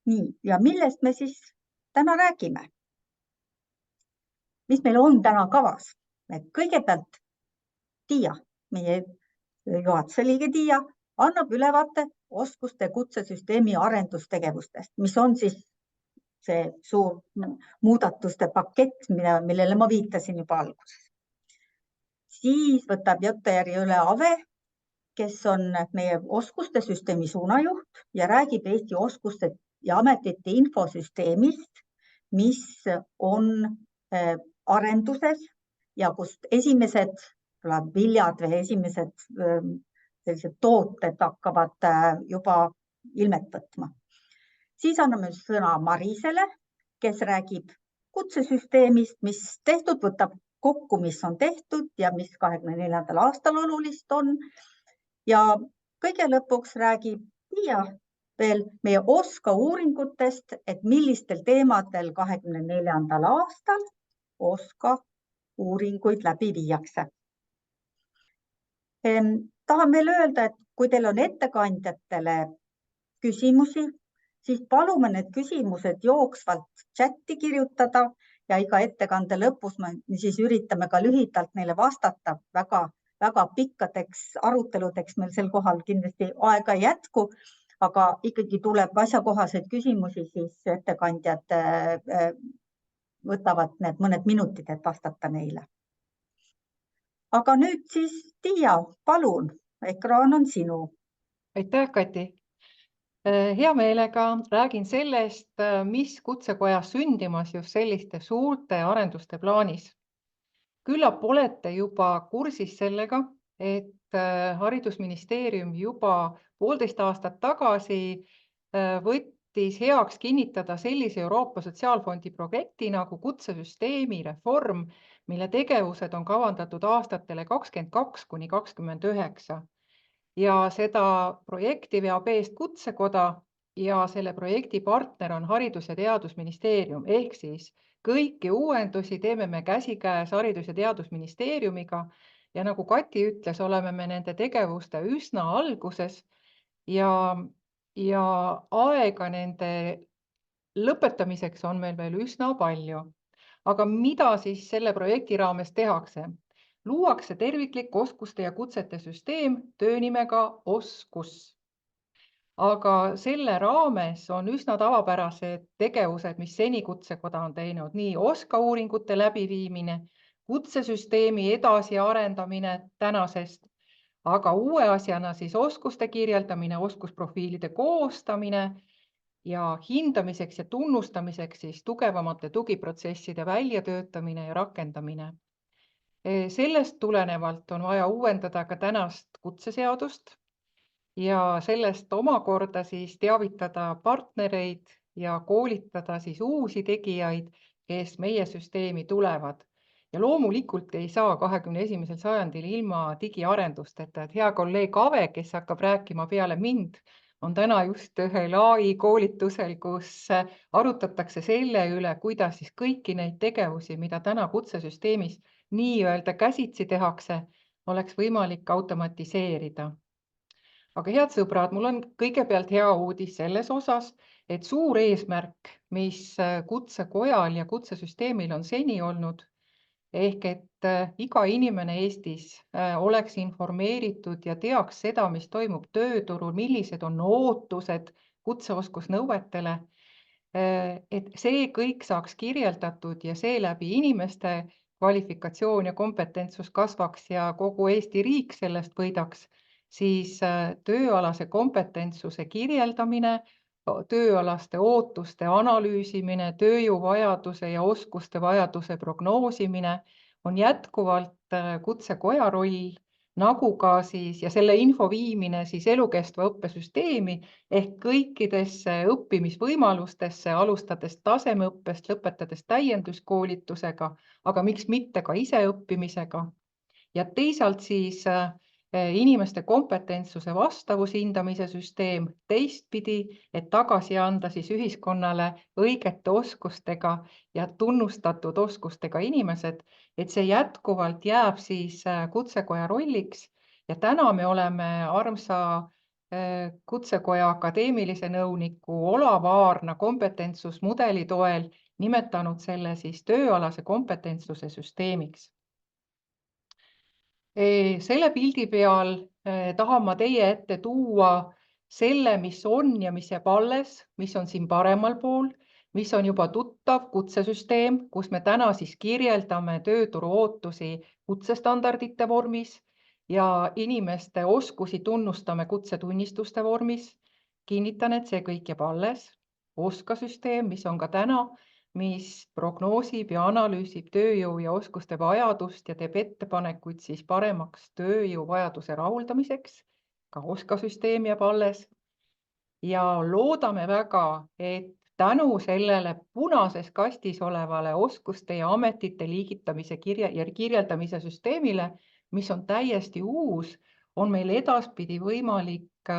Nii, ja millest me siis täna räägime? Mis meil on täna kavas? Kõigepealt Tiia, meie juhatuse liige Tiia, annab ülevaate oskuste kutsesüsteemi arendustegevustest, mis on siis see suur muudatuste pakett, millele ma viitasin juba alguses. Siis võtab juttujärgi üle Ave, kes on meie oskuste süsteemi suunajuht ja räägib Eesti oskuste ja ametite infosüsteemist, mis on arenduses ja kust esimesed viljad või esimesed sellised tooted hakkavad juba ilmet võtma. Siis anname sõna Marisele, kes räägib kutsesüsteemist, mis tehtud, võtab kokku, mis on tehtud ja mis 2024. aastal olulist on. Ja kõige lõpuks räägib Tiia veel meie OSKA uuringutest, et millistel teemadel 2024. aastal OSKA uuringuid läbi viiakse. Tahan veel öelda, et kui teil on ettekandjatele küsimusi, siis palume need küsimused jooksvalt chatti kirjutada ja iga ettekande lõpus me siis üritame ka lühidalt neile vastata. Väga pikkadeks aruteludeks meil sel kohal kindlasti aega ei jätku, aga ikkagi tuleb asjakohaseid küsimusi, siis ettekandjad võtavad need mõned minutid, et vastata neile. Aga nüüd siis Tiia, palun, ekraan on sinu. Aitäh, Kati! Hea meelega räägin sellest, mis kutsekojas sündimas just selliste suurte arenduste plaanis. Küllap olete juba kursis sellega, et Haridusministeerium juba 1,5 aastat tagasi võttis heaks kinnitada sellise Euroopa Sotsiaalfondi projekti nagu kutsesüsteemi reform, mille tegevused on kavandatud aastatele 2022–2029. Ja seda projekti veab eest Kutsekoda ja selle projekti partner on Haridus- ja Teadusministeerium, ehk siis kõiki uuendusi teeme me käsikäes Haridus- ja Teadusministeeriumiga ja nagu Kati ütles, oleme me nende tegevuste üsna alguses ja aega nende lõpetamiseks on meil veel üsna palju. Aga mida siis selle projekti raames tehakse? Luuakse terviklik oskuste ja kutsete süsteem töönimega Oskus. Aga selle raames on üsna tavapärased tegevused, mis seni Kutsekoda on teinud, nii OSKA uuringute läbiviimine, kutsesüsteemi edasiarendamine tänasest, aga uue asjana siis oskuste kirjeldamine, oskusprofiilide koostamine ja hindamiseks ja tunnustamiseks siis tugevamate tugiprotsesside väljatöötamine ja rakendamine. Sellest tulenevalt on vaja uuendada ka tänast kutseseadust ja sellest omakorda siis teavitada partnereid ja koolitada siis uusi tegijaid, kes meie süsteemi tulevad. Ja loomulikult ei saa 21. sajandil ilma digiarendusteta, et hea kolleeg Ave, kes hakkab rääkima peale mind, on täna just ühel AI koolitusel, kus arutatakse selle üle, kuidas siis kõiki neid tegevusi, mida täna kutsesüsteemis nii-öelda käsitsi tehakse, oleks võimalik automatiseerida. Aga head sõbrad, mul on kõigepealt hea uudis selles osas, et suur eesmärk, mis Kutsekojal ja kutsesüsteemil on seni olnud, ehk et iga inimene Eestis oleks informeeritud ja teaks seda, mis toimub tööturul, millised on ootused kutseoskusnõuetele, et see kõik saaks kirjeldatud ja seeläbi inimeste kvalifikatsioon ja kompetentsus kasvaks ja kogu Eesti riik sellest võidaks, siis tööalase kompetentsuse kirjeldamine, tööalaste ootuste analüüsimine, tööjõuvajaduse ja oskuste vajaduse prognoosimine on jätkuvalt Kutsekoja roll, nagu ka siis ja selle info viimine siis elukestva õppesüsteemi ehk kõikidesse õppimisvõimalustesse, alustades tasemeõppest, lõpetades täienduskoolitusega, aga miks mitte ka iseõppimisega. Ja teisalt siis inimeste kompetentsuse vastavushindamise süsteem teistpidi, et tagasi anda siis ühiskonnale õigete oskustega ja tunnustatud oskustega inimesed, et see jätkuvalt jääb siis Kutsekoja rolliks ja täna me oleme armsa Kutsekoja akadeemilise nõuniku Olav Aarna kompetentsusmudeli toel nimetanud selle siis tööalase kompetentsuse süsteemiks. Selle pildi peal tahan ma teie ette tuua selle, mis on ja mis jääb alles, mis on siin paremal pool, mis on juba tuttav kutsesüsteem, kus me täna siis kirjeldame tööturu ootusi kutsestandardite vormis ja inimeste oskusi tunnustame kutsetunnistuste vormis. Kinnitan, et see kõik jääb alles. OSKA-süsteem, mis on ka täna, mis prognoosib ja analüüsib tööjõu ja oskuste vajadust ja teeb ettepanekuid siis paremaks tööjõu vajaduse rahuldamiseks. Ka OSKA-süsteem jääb alles. Ja loodame väga, et tänu sellele punases kastis olevale oskuste ja ametite liigitamise ja kirjeldamise süsteemile, mis on täiesti uus, on meil edaspidi võimalik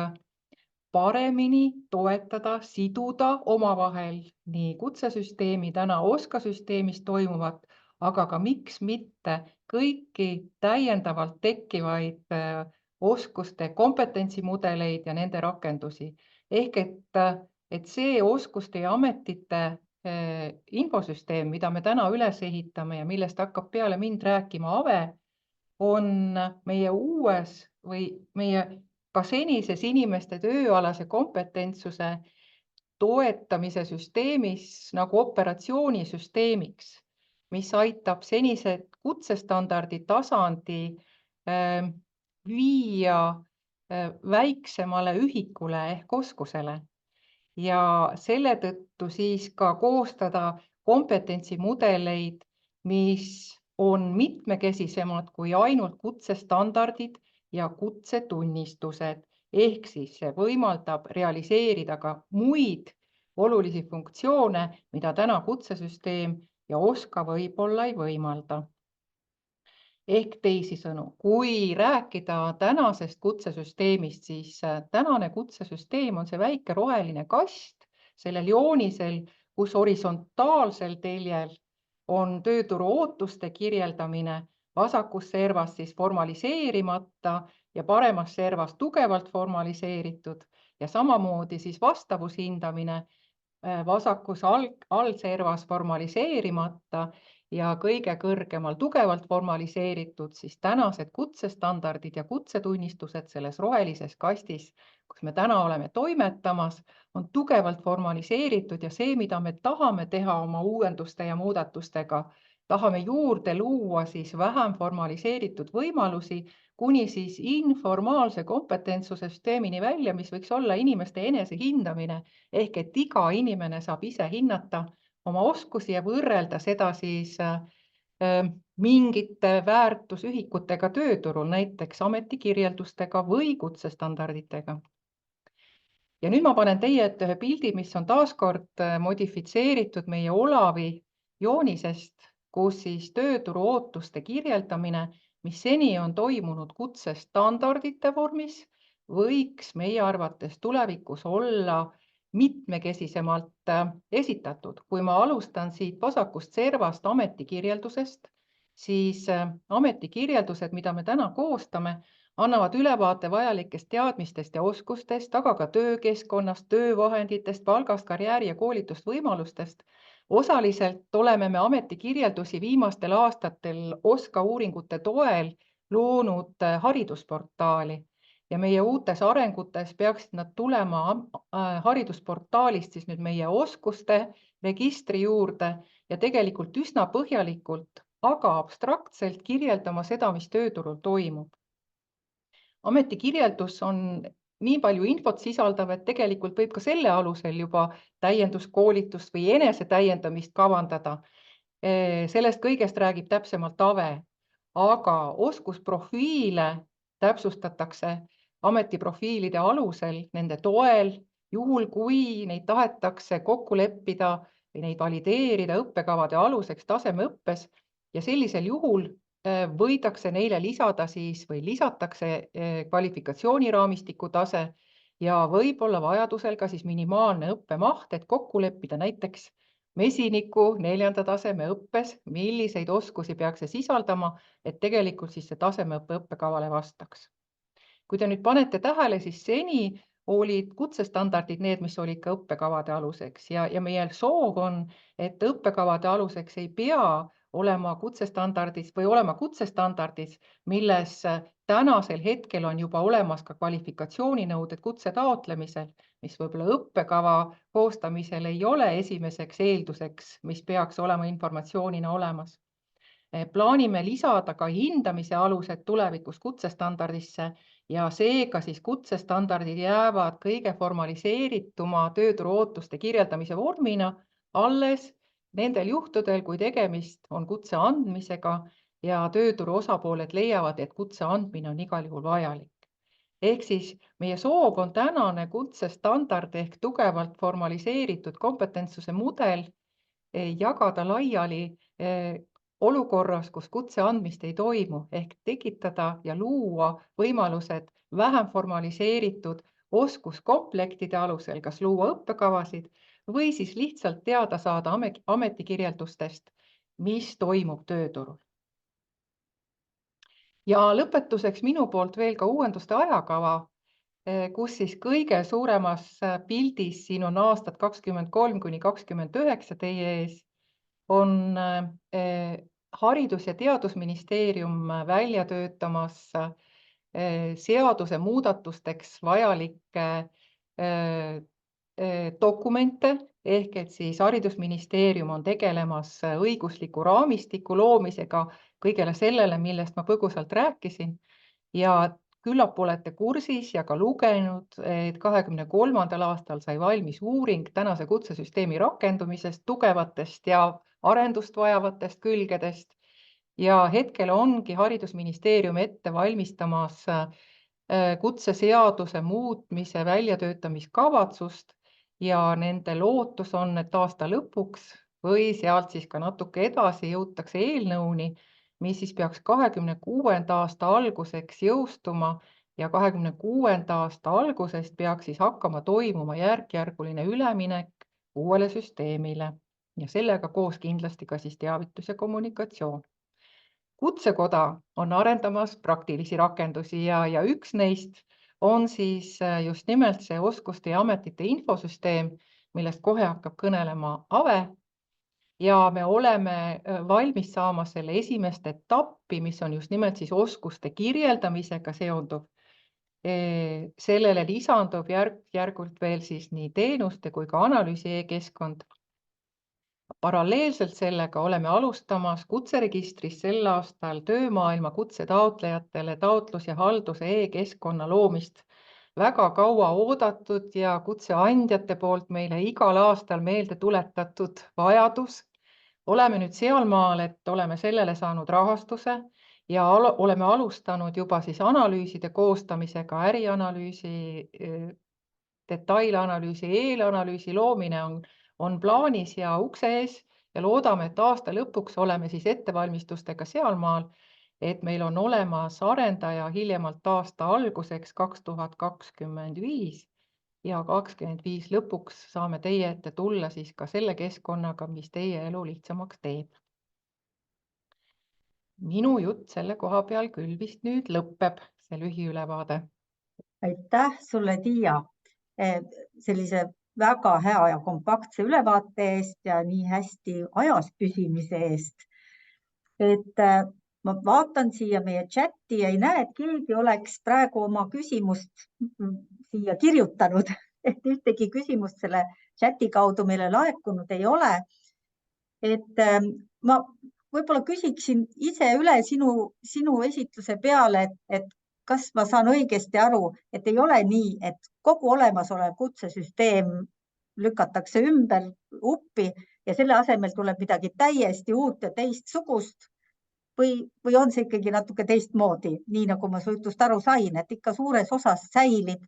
paremini toetada, siduda omavahel nii kutsesüsteemi täna OSKA-süsteemis toimuvat, aga ka miks mitte kõiki täiendavalt tekkivaid oskuste kompetentsimudeleid ja nende rakendusi. Ehk et see oskuste ja ametite infosüsteem, mida me täna üles ehitame ja millest hakkab peale mind rääkima Ave, on meie uues või meie ka senises inimeste tööalase kompetentsuse toetamise süsteemis nagu operatsioonisüsteemiks, mis aitab senised kutsestandardi tasandi viia väiksemale ühikule ehk oskusele ja selle tõttu siis ka koostada kompetentsimudeleid, mis on mitmekesisemad kui ainult kutsestandardid ja kutsetunnistused, ehk siis see võimaldab realiseerida ka muid olulisi funktsioone, mida täna kutsesüsteem ja OSKA võib-olla ei võimalda. Ehk teisisõnu, kui rääkida tänasest kutsesüsteemist, siis tänane kutsesüsteem on see väike roheline kast sellel joonisel, kus horisontaalsel teljel on tööturu ootuste kirjeldamine, vasakus servas siis formaliseerimata ja paremas servas tugevalt formaliseeritud ja samamoodi siis vastavushindamine vasakus allservas formaliseerimata ja kõige kõrgemal tugevalt formaliseeritud siis tänased kutsestandardid ja kutsetunnistused selles rohelises kastis, kus me täna oleme toimetamas, on tugevalt formaliseeritud ja see, mida me tahame teha oma uuenduste ja muudatustega, tahame juurde luua siis vähem formaliseeritud võimalusi kuni siis informaalse kompetentsuse süsteemini välja, mis võiks olla inimeste enesehindamine, ehk et iga inimene saab ise hinnata oma oskusi ja võrrelda seda siis mingite väärtusühikutega tööturul, näiteks ametikirjeldustega või kutsestandarditega. Ja nüüd ma panen teie ette ühe pildi, mis on taaskord modifitseeritud meie Olavi joonisest, kus siis tööturu ootuste kirjeldamine, mis seni on toimunud kutsestandardite vormis, võiks meie arvates tulevikus olla mitmekesisemalt esitatud. Kui ma alustan siit vasakust servast ametikirjeldusest, siis ametikirjeldused, mida me täna koostame, annavad ülevaate vajalikest teadmistest ja oskustest, aga ka töökeskkonnast, töövahenditest, palgast, karjääri ja koolitusvõimalustest. Osaliselt oleme me ametikirjeldusi viimastel aastatel OSKA uuringute toel loonud haridusportaali ja meie uutes arengutes peaksid nad tulema haridusportaalist siis nüüd meie oskuste registri juurde ja tegelikult üsna põhjalikult, aga abstraktselt kirjeldama seda, mis tööturul toimub. Ametikirjeldus on nii palju infot sisaldav, et tegelikult võib ka selle alusel juba täienduskoolitust või enesetäiendamist kavandada. Sellest kõigest räägib täpsemalt Ave, aga oskusprofiile täpsustatakse ametiprofiilide alusel, nende toel, juhul kui neid tahetakse kokku leppida või neid valideerida õppekavade aluseks tasemeõppes ja sellisel juhul võidakse neile lisada siis või lisatakse kvalifikatsiooniraamistiku tase ja võib-olla vajadusel ka siis minimaalne õppemaht, et kokku leppida näiteks mesiniku 4. taseme õppes, milliseid oskusi peaks see sisaldama, et tegelikult siis see tasemeõppe õppekavale vastaks. Kui te nüüd panete tähele, siis seni olid kutsestandardid need, mis olid ka õppekavade aluseks ja meie soov on, et õppekavade aluseks ei pea olema kutsestandardis, milles tänasel hetkel on juba olemas ka kvalifikatsiooninõuded kutse taotlemisel, mis võib-olla õppekava koostamisel ei ole esimeseks eelduseks, mis peaks olema informatsioonina olemas. Plaanime lisada ka hindamise alused tulevikus kutsestandardisse ja seega siis kutsestandardid jäävad kõige formaliseerituma tööturu ootuste kirjeldamise vormina alles nendel juhtudel, kui tegemist on kutse andmisega ja tööturu osapooled leiavad, et kutse andmine on igal juhul vajalik. Ehk siis meie soov on tänane kutsestandard ehk tugevalt formaliseeritud kompetentsuse mudel jagada laiali olukorras, kus kutse andmist ei toimu, ehk tekitada ja luua võimalused vähem formaliseeritud oskuskomplektide alusel, kas luua õppekavasid või siis lihtsalt teada saada ametikirjeldustest, mis toimub tööturul. Ja lõpetuseks minu poolt veel ka uuenduste ajakava, kus siis kõige suuremas pildis, siin on aastad 23–29 teie ees, on Haridus- ja Teadusministeerium välja töötamas seaduse muudatusteks vajalikke dokumente, ehk et siis Haridusministeerium on tegelemas õigusliku raamistiku loomisega kõigele sellele, millest ma põgusalt rääkisin ja küllap olete kursis ja ka lugenud, et 2023. aastal sai valmis uuring tänase kutsesüsteemi rakendumisest, tugevatest ja arendust vajavatest külgedest ja hetkel ongi Haridusministeerium ette valmistamas kutseseaduse muutmise väljatöötamiskavatsust ja nende lootus on, et aasta lõpuks või sealt siis ka natuke edasi jõutakse eelnõuni, mis siis peaks 2026. aasta alguseks jõustuma ja 2026. aasta algusest peaks siis hakkama toimuma järk-järguline üleminek uuele süsteemile ja sellega koos kindlasti ka siis teavitus ja kommunikatsioon. Kutsekoda on arendamas praktilisi rakendusi ja üks neist on siis just nimelt see oskuste ja ametite infosüsteem, millest kohe hakkab kõnelema Ave. Ja me oleme valmis saamas selle esimest etappi, mis on just nimelt siis oskuste kirjeldamisega seonduv. Sellele lisandub järk-järgult veel siis nii teenuste kui ka analüüsi e-keskkond. Paralleelselt sellega oleme alustamas kutseregistris sel aastal töömaailma kutsetaotlejatele taotlus- ja halduse e-keskkonna loomist. Väga kaua oodatud ja kutseandjate poolt meile igal aastal meelde tuletatud vajadus. Oleme nüüd sealmaal, et oleme sellele saanud rahastuse ja oleme alustanud juba siis analüüside koostamisega, ärianalüüsi, detailanalüüsi, eelanalüüsi loomine on plaanis ja ukse ees ja loodame, et aasta lõpuks oleme siis ettevalmistustega sealmaal, et meil on olemas arendaja hiljemalt aasta alguseks 2025 ja 2025 lõpuks saame teie ette tulla siis ka selle keskkonnaga, mis teie elu lihtsamaks teeb. Minu jutt selle koha peal küll vist nüüd lõpeb, see lühiülevaade. Aitäh sulle, Tiia, sellise väga hea ja kompaktse ülevaate eest ja nii hästi ajas püsimise eest. Et ma vaatan siia meie chati ja ei näe, et keegi oleks praegu oma küsimust siia kirjutanud, et ühtegi küsimust selle chati kaudu meile laekunud ei ole. Et ma võib-olla küsiksin ise üle sinu esitluse peale, et kas ma saan õigesti aru, et ei ole nii, et kogu olemasolev kutsesüsteem lükatakse ümber uppi ja selle asemel tuleb midagi täiesti uut ja teistsugust või on see ikkagi natuke teistmoodi, nii nagu ma su jutust aru sain, et ikka suures osas säilib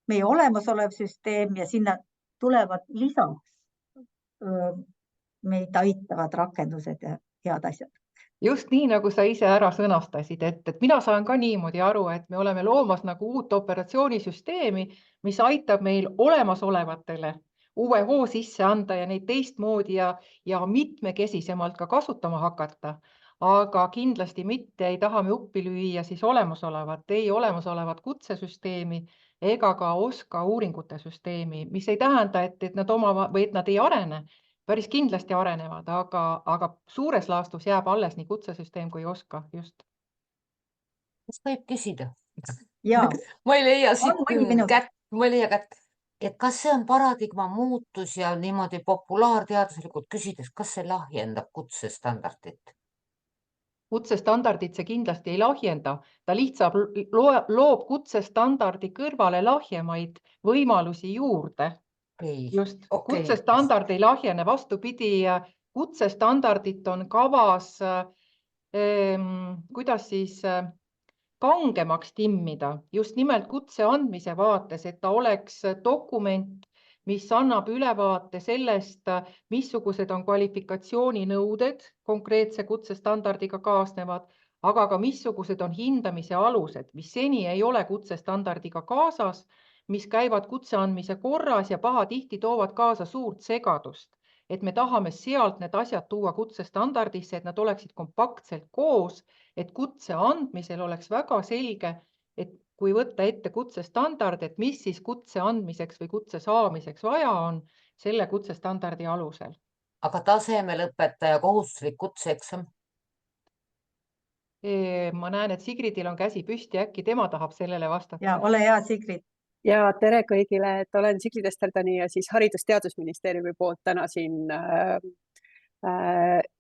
meie olemasolev süsteem ja sinna tulevad lisaks meid aitavad rakendused ja head asjad. Just nii, nagu sa ise ära sõnastasid, et mina saan ka niimoodi aru, et me oleme loomas nagu uut operatsioonisüsteemi, mis aitab meil olemasolevatele uue hoo sisse anda ja neid teistmoodi ja mitmekesisemalt ka kasutama hakata. aga kindlasti mitte ei taha me uppi lüüa siis olemasolevat kutsesüsteemi ega ka OSKA uuringute süsteemi, mis ei tähenda, et nad või et nad ei arene, päris kindlasti arenevad, aga suures laastus jääb alles nii kutsesüsteem kui OSKA just. Kas võib küsida? Ja Ma ei leia on siit mõni minut. kätt. Et kas see on paradigma muutus ja niimoodi populaarteaduslikult küsides, kas see lahjendab kutsestandardit? Kutsestandardit see kindlasti ei lahjenda, ta lihtsalt loob kutsestandardi kõrvale lahjemaid võimalusi juurde. Just, kutsestandard ei lahjene, vastupidi, kutsestandardit on kavas, kuidas siis kangemaks timmida, just nimelt kutse andmise vaates, et ta oleks dokument, mis annab ülevaate sellest, missugused on kvalifikatsiooninõuded konkreetse kutsestandardiga kaasnevad, aga ka missugused on hindamise alused, mis seni ei ole kutsestandardiga kaasas, mis käivad kutse andmise korras ja pahatihti toovad kaasa suurt segadust. Et me tahame sealt need asjad tuua kutsestandardisse, et nad oleksid kompaktselt koos, et kutse andmisel oleks väga selge, et kui võtta ette kutsestandard, et mis siis kutse andmiseks või kutse saamiseks vaja on selle kutsestandardi alusel. Aga tasemelõpetaja kohustuslik kutseeksam? Ma näen, et Sigridil on käsi püsti, äkki tema tahab sellele vastata. Ja ole hea, Sigrid. Ja tere kõigile, et olen Sigrid Esterdani ja siis Haridus-Teadusministeeriumi poolt täna siin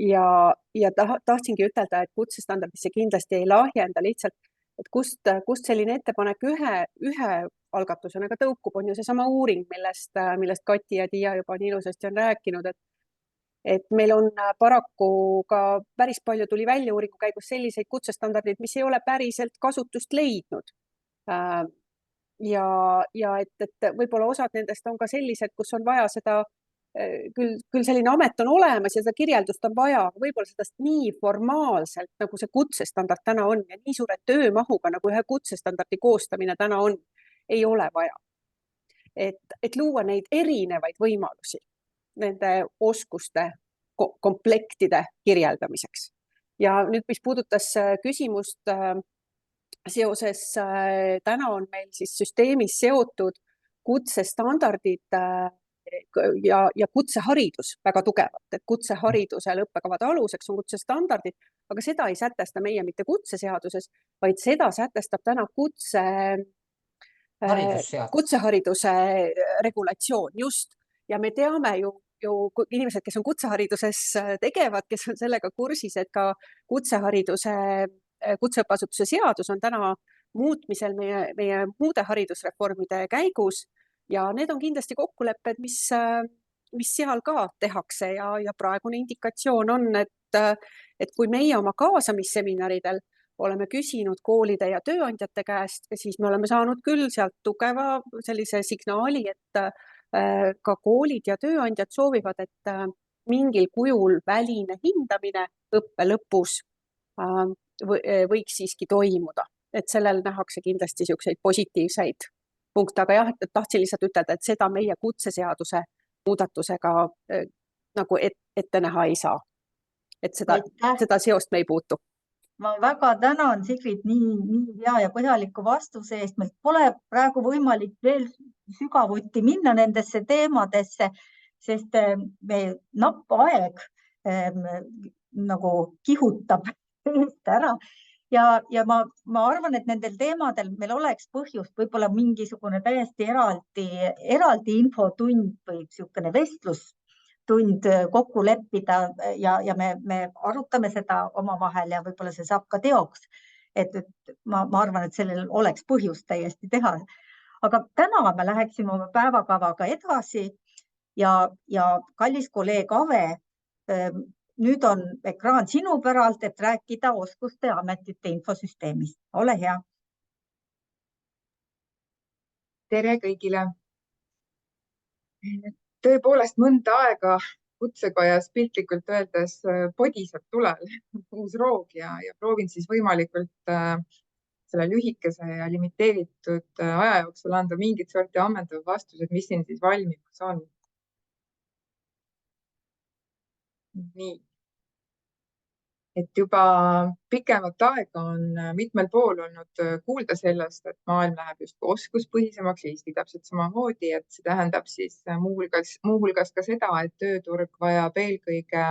ja tahtsingi ütelda, et kutsestandardisse kindlasti ei lahjenda lihtsalt, et kust selline ettepanek ühe algatusena ka tõukub, on ju seesama uuring, millest Kati ja Tiia juba nii ilusasti on rääkinud, et meil on paraku ka päris palju tuli välja uuringu käigus selliseid kutsestandardid, mis ei ole päriselt kasutust leidnud. Ja et võib-olla osad nendest on ka sellised, kus on vaja seda, küll selline amet on olemas ja seda kirjeldust on vaja, võib-olla seda nii formaalselt, nagu see kutsestandard täna on ja nii suure töömahuga, nagu ühe kutsestandardi koostamine täna on, ei ole vaja. Et luua neid erinevaid võimalusi nende oskuste komplektide kirjeldamiseks. Ja nüüd, mis puudutas küsimust seoses, täna on meil siis süsteemis seotud kutsestandardid ja kutseharidus väga tugevalt, et kutseharidusel õppekavade aluseks on kutsestandardid, aga seda ei sätesta meie mitte kutseseaduses, vaid seda sätestab täna kutsehariduse regulatsioon just. Ja me teame ju inimesed, kes on kutsehariduses tegevad, kes on sellega kursis, et ka kutseõppeasutuse seadus on täna muutmisel meie muude haridusreformide käigus ja need on kindlasti kokkulepped, mis seal ka tehakse ja praegune indikatsioon on, et kui meie oma kaasamisseminaridel oleme küsinud koolide ja tööandjate käest, siis me oleme saanud küll sealt tugeva sellise signaali, et ka koolid ja tööandjad soovivad, et mingil kujul väline hindamine õppe lõpus võiks siiski toimuda, et sellel nähakse kindlasti niisuguseid positiivseid punkte, aga jah, et tahtsin lihtsalt ütelda, et seda meie kutseseaduse muudatusega nagu ette näha ei saa. Et seda seost me ei puutu. Ma väga tänan, Sigrid, nii hea ja põhjaliku vastuse eest. Meil pole praegu võimalik veel sügavuti minna nendesse teemadesse, sest me napp aeg nagu kihutab ära. Ja ma arvan, et nendel teemadel meil oleks põhjust võib-olla mingisugune täiesti eraldi infotund või niisugune vestlustund kokku leppida ja me arutame seda omavahel ja võib-olla see saab ka teoks. Et ma arvan, et sellel oleks põhjust täiesti teha. Aga täna me läheksime oma päevakavaga edasi ja kallis kolleeg Ave, nüüd on ekraan sinu päralt, et rääkida oskuste ametite infosüsteemist. Ole hea. Tere kõigile. Tõepoolest mõnda aega kutsekojas piltlikult öeldes podiseb tulel uus roog ja proovin siis võimalikult selle lühikese ja limiteeritud aja jooksul anda mingit sorti ammendav vastused, mis siin siis valmimas on. Nii. et juba pikemat aega on mitmel pool olnud kuulda sellest, et maailm läheb justkui oskuspõhisemaks, Eesti täpselt samamoodi, et see tähendab siis muuhulgas ka seda, et tööturg vajab eelkõige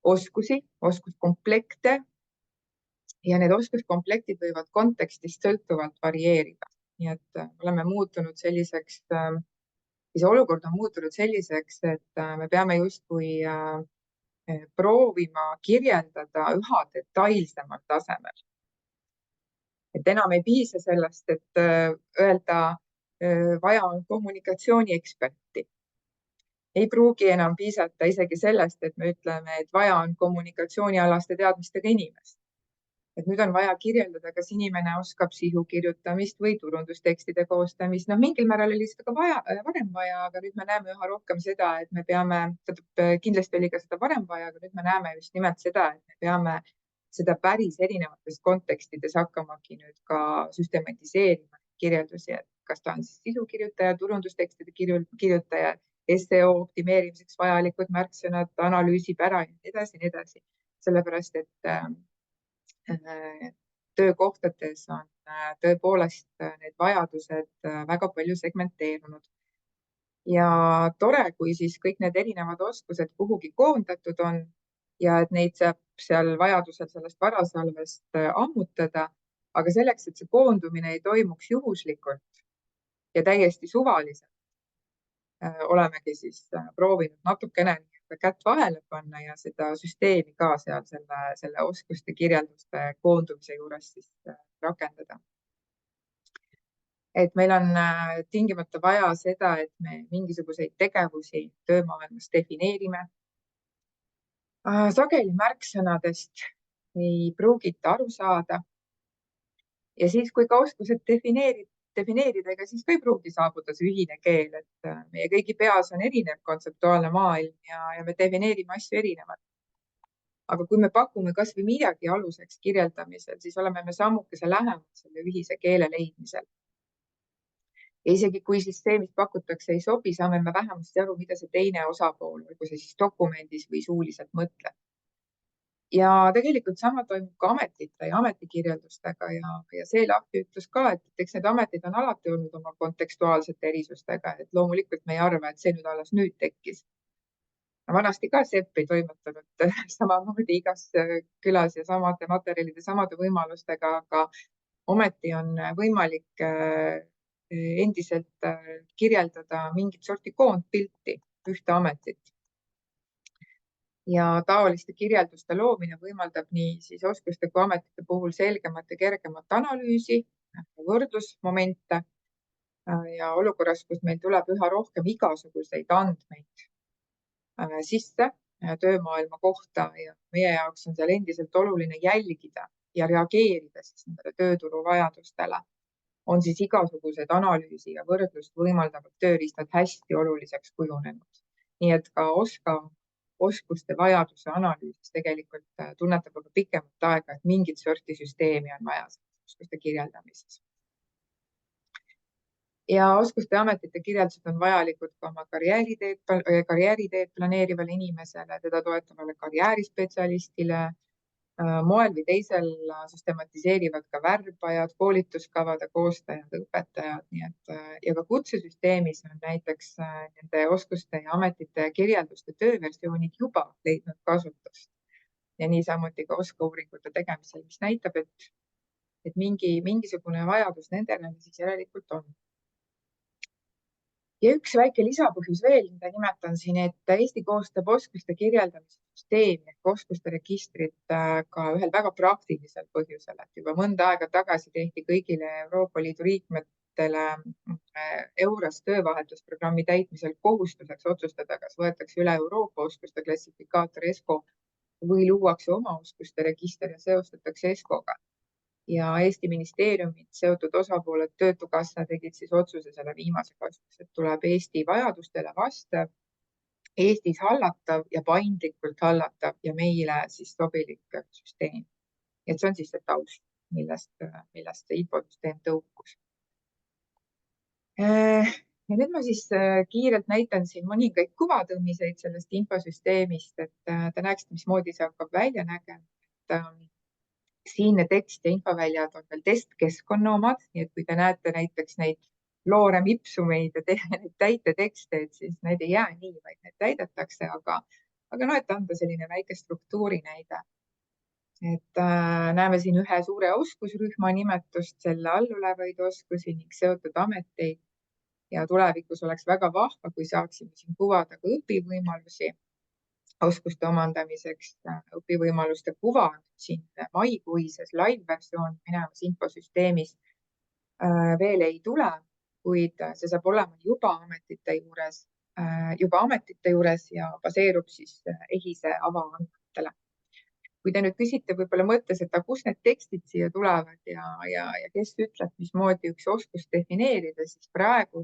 oskusi, oskuskomplekte ja need oskuskomplektid võivad kontekstist sõltuvalt varieerida. Nii et oleme muutunud selliseks, siis olukord on muutunud selliseks, et me peame justkui proovima kirjeldada üha detailsemal tasemel. Et enam ei piisa sellest, et öelda, vaja on kommunikatsioonieksperti. Ei pruugi enam piisata isegi sellest, et me ütleme, et vaja on kommunikatsioonialaste teadmistega inimest. Et nüüd on vaja kirjeldada, kas inimene oskab sisu kirjutamist või turundustekstide koostamist. Mingil määral oli seda ka varem vaja, aga nüüd me näeme üha rohkem seda, et me peame, kindlasti oli ka seda varem vaja, aga nüüd me näeme just nimelt seda, et me peame seda päris erinevates kontekstides hakkamagi nüüd ka süstematiseerima kirjeldusi, et kas ta on siis sisukirjutaja, turundustekstide kirjutaja, SEO optimeerimiseks vajalikud märksõnad, analüüsib ära ja nii edasi. Sellepärast, et töökohtades on tõepoolest need vajadused väga palju segmenteerunud. Ja tore, kui siis kõik need erinevad oskused kuhugi koondatud on ja et neid saab seal vajadusel sellest varasalvest ammutada, aga selleks, et see koondumine ei toimuks juhuslikult ja täiesti suvaliselt, olemegi siis proovinud natukene kätt vahele panna ja seda süsteemi ka seal selle oskuste kirjelduste koondumise juures siis rakendada. Et meil on tingimata vaja seda, et me mingisuguseid tegevusi töömaailmas defineerime. Sageli märksõnadest ei pruugita aru saada. Ja siis, kui ka oskused defineerida, ega siis ka ei pruugi saabuda see ühine keel, et meie kõigi peas on erinev kontseptuaalne maailm ja me defineerime asju erinevalt. Aga kui me pakume kas või midagi aluseks kirjeldamisel, siis oleme me sammukese lähemal selle ühise keele leidmisel. Ja isegi kui siis see, mis pakutakse, ei sobi, saame me vähemasti aru, mida see teine osapool, olgu see siis dokumendis või suuliselt mõtleb. Ja tegelikult sama toimub ka ametite ja ametikirjeldustega ja see lahti ütles ka, et eks need ametid on alati olnud oma kontekstuaalsete erisustega, et loomulikult me ei arva, et see nüüd alles nüüd tekkis. Vanasti ka Sepp ei toimetanud samamoodi igas külas ja samade materjalide, samade võimalustega, aga ometi on võimalik endiselt kirjeldada mingit sorti koondpilti ühte ametit. Ja taoliste kirjelduste loomine võimaldab nii siis oskuste kui ametite puhul selgemat ja kergemat analüüsi, võrdlusmomente ja olukorras, kus meil tuleb üha rohkem igasuguseid andmeid sisse töömaailma kohta ja meie jaoks on seal endiselt oluline jälgida ja reageerida siis nendele tööturu vajadustele, on siis igasugused analüüsi ja võrdlust võimaldavad tööriistad hästi oluliseks kujunenud. Nii et ka oskuste vajaduse analüüsis tegelikult tunnetab aga pikemat aega, et mingit sorti süsteemi on vaja oskuste kirjeldamises. Ja oskuste ametite kirjeldused on vajalikud ka oma karjääriteed planeerivale inimesele, teda toetavale karjäärispetsialistile, moel või teisel süstematiseerivad ka värbajad, koolituskavade koostajad, õpetajad, nii et ja ka kutsesüsteemis on näiteks nende oskuste ja ametite kirjelduste tööversioonid juba leidnud kasutust. Ja niisamuti ka oskauuringute tegemisel, mis näitab, et mingisugune vajadus nendele siis järelikult on. Ja üks väike lisapõhjus veel, mida nimetan siin, et Eesti koostab oskuste kirjeldamise süsteemi ehk oskuste registrit ka ühel väga praktilisel põhjusel, et juba mõnda aega tagasi tehti kõigile Euroopa Liidu liikmetele EURES töövahetusprogrammi täitmisel kohustuseks otsustada, kas võetakse üle Euroopa oskuste klassifikaator ESCO või luuakse oma oskuste register ja seostatakse ESCO-ga. Ja Eesti ministeeriumid, seotud osapooled, Töötukassa tegid siis otsuse selle viimase kasuks, et tuleb Eesti vajadustele vastav, Eestis hallatav ja paindlikult hallatav ja meile siis sobilik süsteem. Et see on siis see taust, millest see infosüsteem tõukus. Ja nüüd ma siis kiirelt näitan siin mõningaid kuvatõmmiseid sellest infosüsteemist, et te näeksite, mismoodi see hakkab välja nägema. Siinne tekst ja infoväljad on veel testkeskkonna omad, nii et kui te näete näiteks neid loorem ipsumeid ja neid täitetekste, et siis need ei jää nii, vaid need täidetakse, aga et anda selline väike struktuuri näide. Et näeme siin ühe suure oskusrühma nimetust, selle all olevaid oskusi ning seotud ameteid ja tulevikus oleks väga vahva, kui saaksime siin kuvada ka õpivõimalusi oskuste omandamiseks. Õpivõimaluste kuva siin maikuises live-versioon minemas infosüsteemis veel ei tule, kuid see saab olema juba ametite juures ja baseerub siis EHIS-e avaandmetele. Kui te nüüd küsite võib-olla mõttes, et kus need tekstid siia tulevad ja kes ütleb, mismoodi üks oskust defineerida, siis praegu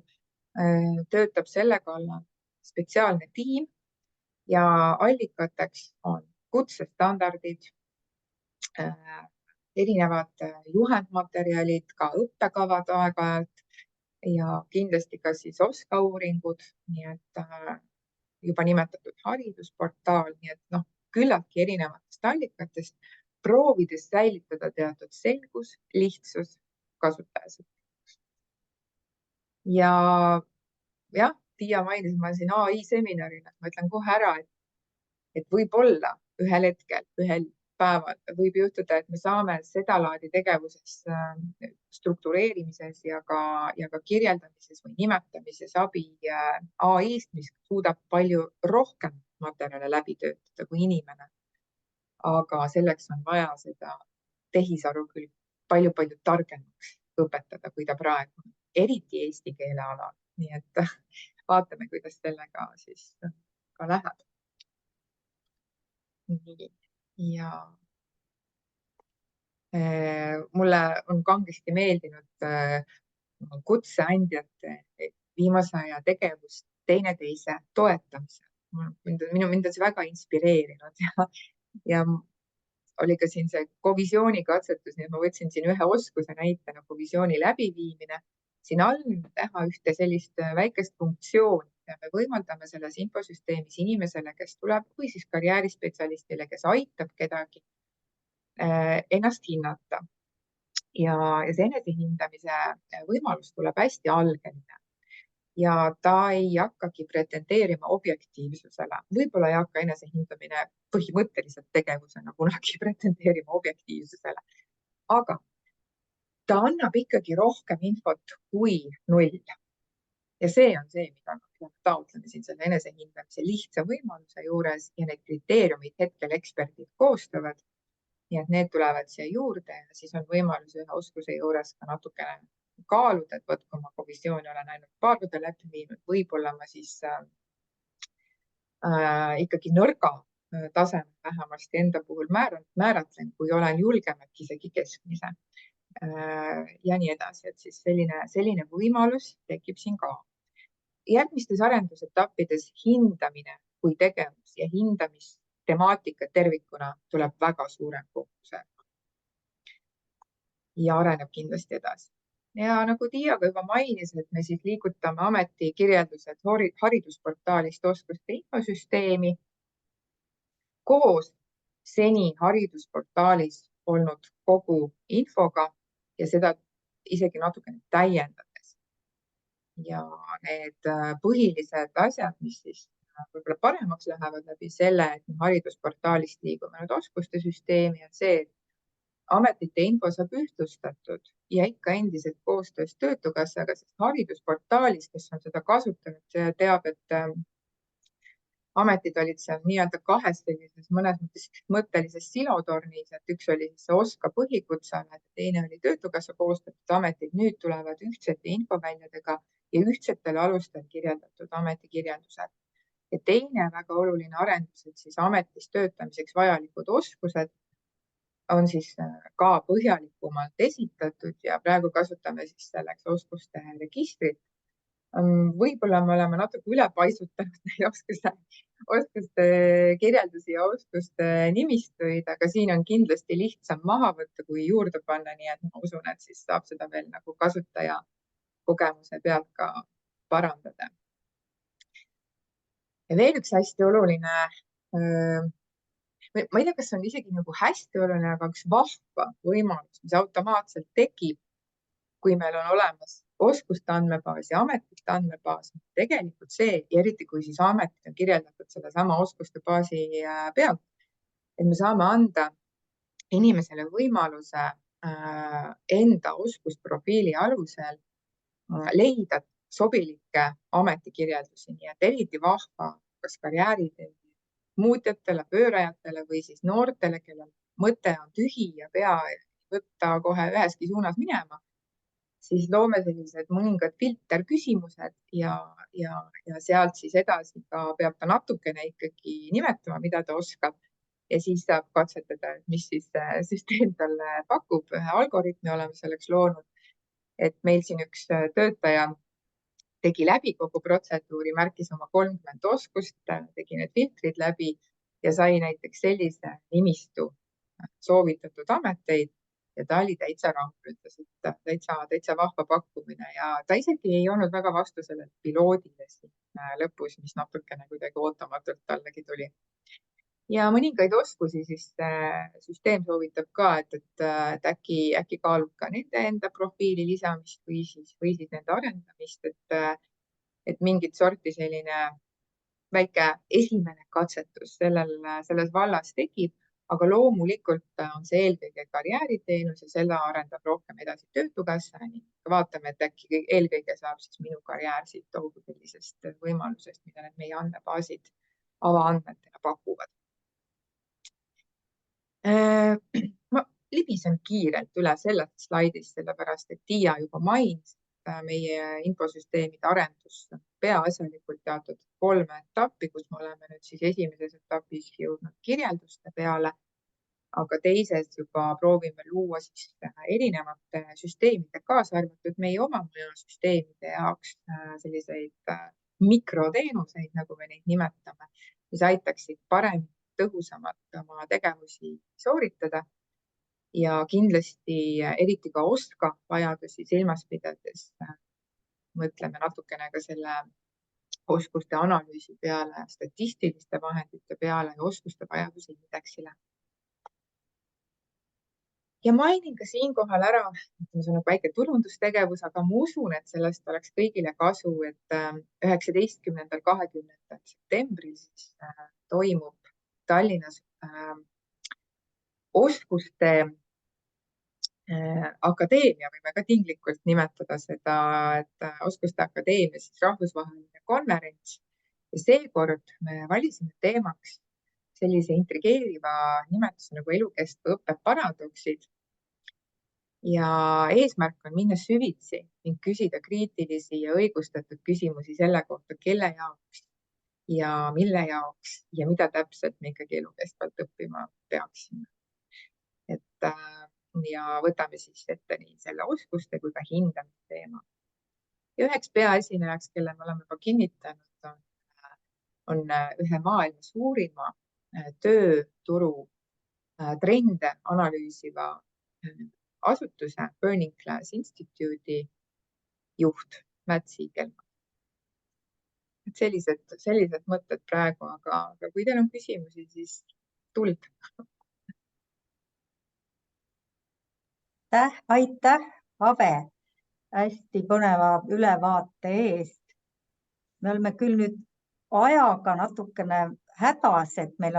töötab selle kallal spetsiaalne tiim ja allikateks on kutsestandardid, erinevad juhendmaterjalid, ka õppekavad aeg-ajalt ja kindlasti ka siis OSKA uuringud, nii et juba nimetatud haridusportaal, nii et küllaltki erinevatest allikatest, proovides säilitada teatud selgus, lihtsus, kasutajasõbralisus. Ja jah, Tiia mainis, ma siin AI seminaril, ma ütlen kohe ära, et võib-olla ühel hetkel, ühel päeval võib juhtuda, et me saame seda laadi tegevuses struktureerimises ja ka kirjeldamises või nimetamises abi AI-st, mis suudab palju rohkem materjale läbi töötada kui inimene. Aga selleks on vaja seda tehisaru küll palju-palju targemaks õpetada, kui ta praegu on, eriti eesti keele alal. Nii et vaatame, kuidas sellega siis ka läheb. Nii. Ja mulle on kangesti meeldinud kutseandjate viimase aja tegevust teineteise toetamisel. Mind on see väga inspireerinud ja oli ka siin see kovisiooni katsetus, nii et ma võtsin siin ühe oskuse näitena kovisiooni läbiviimine. Siin all teha ühte sellist väikest funktsiooni ja me võimaldame selles infosüsteemis inimesele, kes tuleb või siis karjäärispetsialistile, kes aitab kedagi ennast hinnata. Ja see enesehindamise võimalus tuleb hästi algeline ja ta ei hakkagi pretendeerima objektiivsusele. Võib-olla ei hakka enesehindamine põhimõtteliselt tegevusena kunagi pretendeerima objektiivsusele, aga ta annab ikkagi rohkem infot kui 0. Ja see on see, mida me taotleme siin selle enesehindamise lihtsa võimaluse juures ja need kriteeriumid hetkel eksperdid koostavad. Nii et need tulevad siia juurde ja siis on võimalus ühe oskuse juures ka natukene kaaluda, et võtku ma kovisiooni olen ainult paar korda läbi viinud, võib-olla ma siis ikkagi nõrga taseme vähemasti enda puhul määratlen, kui olen julgemat isegi keskmise ja nii edasi, et siis selline võimalus tekib siin ka. Järgmistes arendusetappides hindamine kui tegevus ja hindamistemaatika tervikuna tuleb väga suure fookusega ja areneb kindlasti edasi. Ja nagu Tiia ka juba mainis, et me siis liigutame ametikirjeldused haridusportaalist oskuste infosüsteemi koos seni haridusportaalis olnud kogu infoga ja seda isegi natukene täiendades. Ja need põhilised asjad, mis siis võib-olla paremaks lähevad läbi selle, et me haridusportaalist liigume nüüd oskuste süsteemi, on see, et ametite info saab ühtlustatud ja ikka endiselt koostöös Töötukassaga, sest haridusportaalis, kes on seda kasutanud, teab, et ametid olid seal nii-öelda kahes sellises mõnes mõttelises silotornis, et üks oli see OSKA põhikutsale, teine oli Töötukassa koostatud ametid. Nüüd tulevad ühtsete infoväljadega ja ühtsetel alustel kirjeldatud ametikirjeldused. Ja teine väga oluline arendus, et siis ametis töötamiseks vajalikud oskused on siis ka põhjalikumalt esitatud ja praegu kasutame siis selleks oskuste registrit. Võib-olla me oleme natuke üle paisutanud neid oskuste kirjeldusi ja oskuste nimistuid, aga siin on kindlasti lihtsam maha võtta kui juurde panna, nii et ma usun, et siis saab seda veel nagu kasutaja kogemuse pealt ka parandada. Ja veel üks hästi oluline, ma ei tea, kas see on isegi nagu hästi oluline, aga üks vahva võimalus, mis automaatselt tekib, kui meil on olemas oskuste andmebaas ja ametite andmebaas. Tegelikult see, eriti kui siis ametid on kirjeldatud sellesama oskuste baasi pealt, et me saame anda inimesele võimaluse enda oskusprofiili alusel leida sobilikke ametikirjeldusi, nii et eriti vahva kas karjääriteel muutjatele, pöörajatele või siis noortele, kellel mõte on tühi ja pea võtta kohe üheski suunas minema, siis loome sellised mõningad filterküsimused ja sealt siis edasi ka peab ta natukene ikkagi nimetama, mida ta oskab. Ja siis saab katsetada, mis siis süsteem talle pakub. Ühe algoritmi oleme selleks loonud, et meil siin üks töötaja tegi läbi kogu protseduuri, märkis oma 30 oskust, tegi need filtrid läbi ja sai näiteks sellise nimistu soovitatud ameteid ja ta oli täitsa rahul, ütles, et täitsa vahva pakkumine ja ta isegi ei olnud väga vastu sellele piloodile lõpus, mis natukene kuidagi ootamatult tallegi tuli. Ja mõningaid oskusi siis süsteem soovitab ka, et äkki kaalub ka nende enda profiili lisamist või siis nende arendamist, et mingit sorti selline väike esimene katsetus selles vallas tekib, aga loomulikult on see eelkõige karjääriteenus ja selle arendab rohkem edasi Töötukassa. Vaatame, et äkki eelkõige saab siis minu karjäär siit tohutu sellisest võimalusest, mida need meie andmebaasid avaandmetena pakuvad. Ma libisen kiirelt üle sellest slaidist, sellepärast et Tiia juba mainis meie infosüsteemide arendus peaasjalikult teatud 3 etappi, kus me oleme nüüd siis esimeses etapis jõudnud kirjelduste peale, aga teises juba proovime luua siis erinevate süsteemide, kaasa arvatud meie oma süsteemide jaoks selliseid mikroteenuseid, nagu me neid nimetame, mis aitaksid paremini tõhusamalt oma tegevusi sooritada ja kindlasti eriti ka OSKA vajadusi silmas pidades mõtleme natukene ka selle oskuste analüüsi peale, statistiliste vahendite peale ja oskuste vajaduse indeksile. Ja mainin ka siinkohal ära, see on väike turundustegevus, aga ma usun, et sellest oleks kõigile kasu, et 19.–20. septembril toimub Tallinnas oskuste akadeemia, võime ka tinglikult nimetada seda, et oskuste akadeemia siis rahvusvaheline konverents ja seekord me valisime teemaks sellise intrigeeriva nimetuse nagu elukestva õppe paradoksid. Ja eesmärk on minna süvitsi ning küsida kriitilisi ja õigustatud küsimusi selle kohta, kelle jaoks ja mille jaoks ja mida täpselt me ikkagi elukestvalt õppima peaksime. Ja võtame siis ette nii selle oskuste kui ka hindamise teema. Ja üheks peaesinejaks, kelle me oleme juba kinnitanud, on ühe maailma suurima tööturu trende analüüsiva asutuse Burning Glass Institute'i juht Matt Siegelman. Sellised mõtted praegu, aga kui teil on küsimusi, siis tuld. Aitäh, Ave, hästi põneva ülevaate eest. Me oleme küll nüüd ajaga natukene hädas, et meil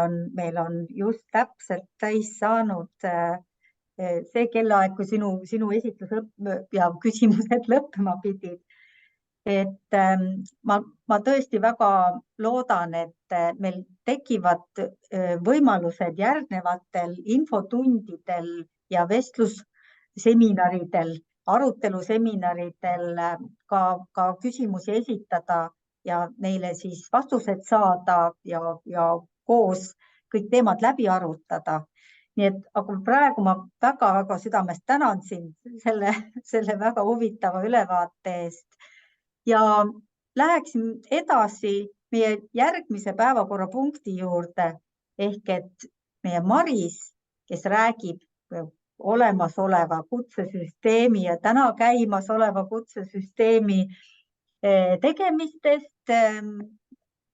on just täpselt täis saanud see kellaaeg, kui sinu esitlus ja küsimused lõppema pidid. Et ma tõesti väga loodan, et meil tekivad võimalused järgnevatel infotundidel ja vestlusseminaridel, aruteluseminaridel ka küsimusi esitada ja neile siis vastused saada ja koos kõik teemad läbi arutada. Nii et aga praegu ma väga-väga südamest tänan sind selle väga huvitava ülevaate eest. Ja läheksin edasi meie järgmise päevakorrapunkti juurde ehk et meie Maris, kes räägib olemasoleva kutsesüsteemi ja täna käimasoleva kutsesüsteemi tegemistest,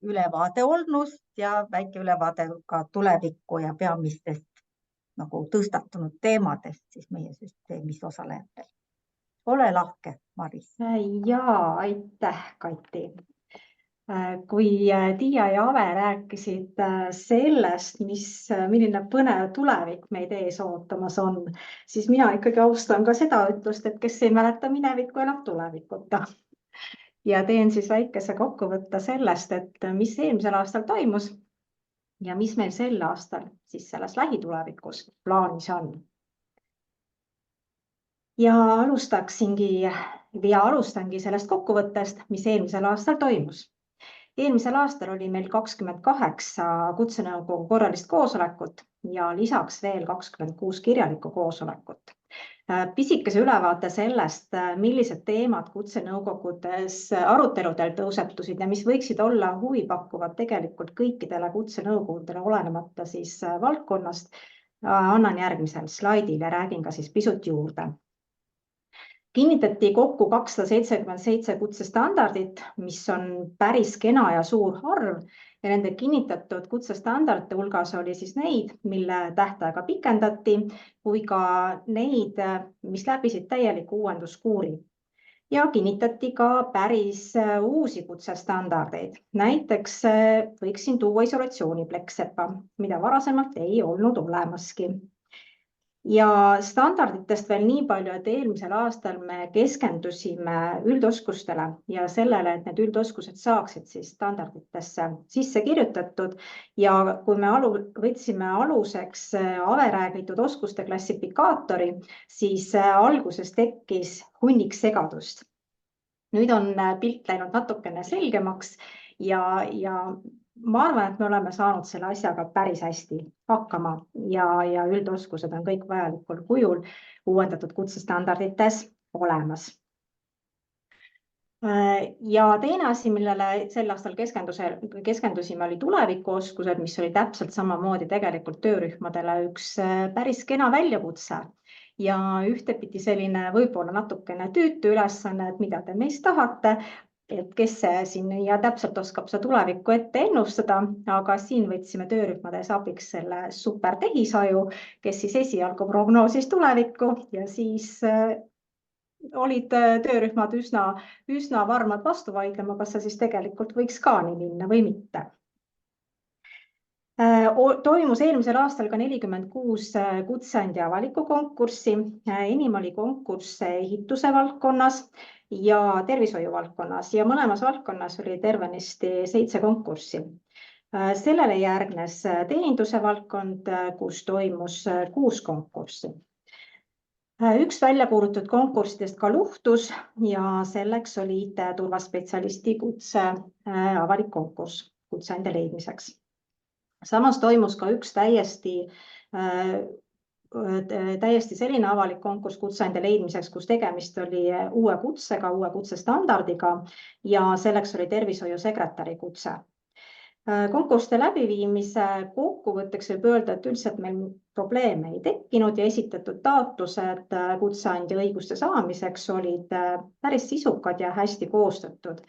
ülevaade olnust ja väike ülevaade ka tulevikku ja peamistest nagu tõstatunud teemadest siis meie süsteemis osalejatel. Ole lahke, Maris. Ja aitäh, Kati. Kui Tiia ja Ave rääkisid sellest, milline põnev tulevik meid ees ootamas on, siis mina ikkagi austan ka seda ütlust, et kes ei mäleta minevikku, enam tulevikuta. Ja teen siis väikese kokkuvõtte sellest, et mis eelmisel aastal toimus ja mis meil sel aastal siis selles lähitulevikus plaanis on. Ja alustangi sellest kokkuvõttest, mis eelmisel aastal toimus. Eelmisel aastal oli meil 28 kutsenõukogu korralist koosolekut ja lisaks veel 26 kirjalikku koosolekut. Pisikese ülevaate sellest, millised teemad kutsenõukogudes aruteludel tõusetusid ja mis võiksid olla huvipakkuvad tegelikult kõikidele kutsenõukogudele olenemata siis valdkonnast, annan järgmisel slaidil ja räägin ka siis pisut juurde. Kinnitati kokku 277 kutsestandardit, mis on päris kena ja suur arv ja nende kinnitatud kutsestandardite hulgas oli siis neid, mille tähtaega pikendati, kui ka neid, mis läbisid täieliku uuenduskuuri. Ja kinnitati ka päris uusi kutsestandardeid. Näiteks võiksin tuua isolatsiooni pleksepa, mida varasemalt ei olnud olemaski. Ja standarditest veel nii palju, et eelmisel aastal me keskendusime üldoskustele ja sellele, et need üldoskused saaksid siis standarditesse sisse kirjutatud. Ja kui me võtsime aluseks Ave räägitud oskuste klassifikaatori, siis alguses tekkis hunnik segadust. Nüüd on pilt läinud natukene selgemaks ja ma arvan, et me oleme saanud selle asjaga päris hästi hakkama ja üldoskused on kõik vajalikul kujul uuendatud kutsestandardites olemas. Ja teine asi, millele sel aastal keskendusime, oli tulevikuoskused, mis oli täpselt samamoodi tegelikult töörühmadele üks päris kena väljakutse. Ja ühtepidi selline võib-olla natukene tüütu ülesanne, et mida te meist tahate, et kes siin ja täpselt oskab seda tulevikku ette ennustada, aga siin võtsime töörühmades abiks selle super tehisaju, kes siis esialgu prognoosis tulevikku ja siis olid töörühmad üsna varmad vastu vaidlema, kas see siis tegelikult võiks ka nii minna või mitte. Toimus eelmisel aastal ka 46 kutseandja avalikku konkurssi. Enim oli konkursse ehituse valdkonnas ja tervishoiu valdkonnas ja mõlemas valdkonnas oli tervenisti 7 konkurssi. Sellele järgnes teeninduse valdkond, kus toimus 6 konkurssi. Üks välja kuulutud konkurssidest ka luhtus ja selleks oli IT-turvaspetsialisti kutse avalik konkurss kutseandja leidmiseks. Samas toimus ka üks täiesti selline avalik konkurss kutseandja leidmiseks, kus tegemist oli uue kutsega, uue kutsestandardiga ja selleks oli tervishoiusekretäri kutse. Konkursside läbiviimise kokkuvõtteks võib öelda, et üldiselt meil probleeme ei tekkinud ja esitatud taotlused kutseandja õiguste saamiseks olid päris sisukad ja hästi koostatud.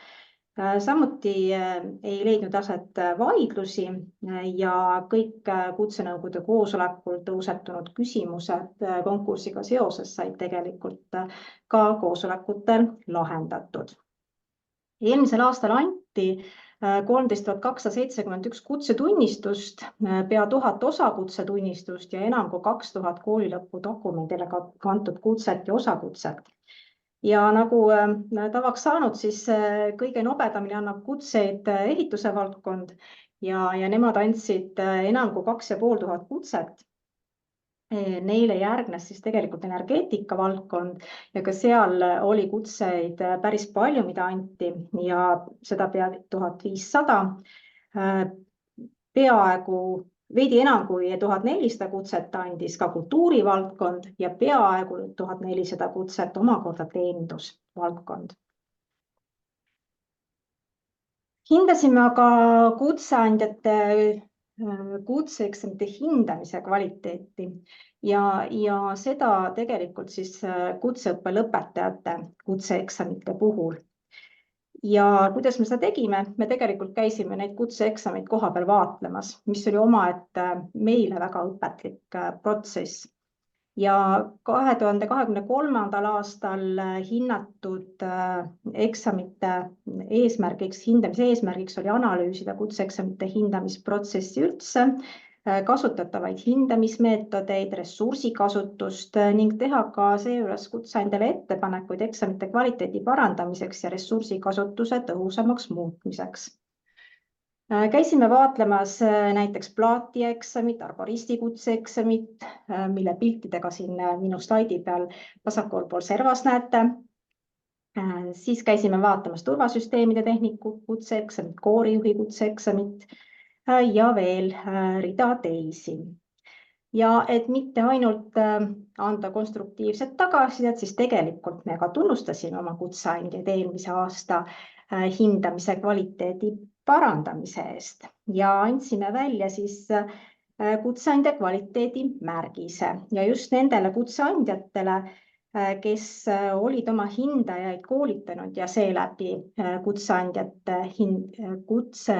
Samuti ei leidnud aset vaidlusi ja kõik kutsenõukogude koosolekul tõusetunud küsimused konkursiga seoses said tegelikult ka koosolekutel lahendatud. Eelmisel aastal anti 13 271 kutsetunnistust, pea 1000 osakutsetunnistust ja enam kui 2000 koolilõpu dokumendile kantud kutset ja osakutset. Ja nagu tavaks saanud, siis kõige nobedamini annab kutseid ehituse valdkond ja nemad andsid enam kui 2500 kutset. Neile järgnes siis tegelikult energeetika valdkond ja ka seal oli kutseid päris palju, mida anti ja seda pea 1500. Peaaegu veidi enam kui 1400 kutset andis ka kultuurivaldkond ja peaaegu 1400 kutset omakorda teenindusvaldkond. Hindasime aga kutseandjate kutseeksamite hindamise kvaliteeti ja seda tegelikult siis kutseõppe lõpetajate kutseeksamite puhul. Ja kuidas me seda tegime? Me tegelikult käisime neid kutseeksameid koha peal vaatlemas, mis oli omaette meile väga õpetlik protsess. Ja 2023. aastal hinnatud eksamite eesmärgiks, hindamise eesmärgiks oli analüüsida kutseeksamite hindamisprotsessi üldse, kasutatavaid hindamismeetodeid, ressursikasutust ning teha ka seejuures kutseandjale ettepanekuid eksamite kvaliteedi parandamiseks ja ressursikasutuse tõhusamaks muutmiseks. Käisime vaatlemas näiteks plaatieksamit, arboristi kutseeksamit, mille piltidega siin minu slaidi peal vasakul pool servas näete. Siis käisime vaatamas turvasüsteemide tehniku kutseeksamit, koorijuhi kutseeksamit ja veel rida teisi. Ja et mitte ainult anda konstruktiivset tagasisidet, siis tegelikult me ka tunnustasime oma kutseandjaid eelmise aasta hindamise kvaliteedi parandamise eest ja andsime välja siis kutseandja kvaliteedi märgise ja just nendele kutseandjatele, kes olid oma hindajaid koolitanud ja seeläbi kutse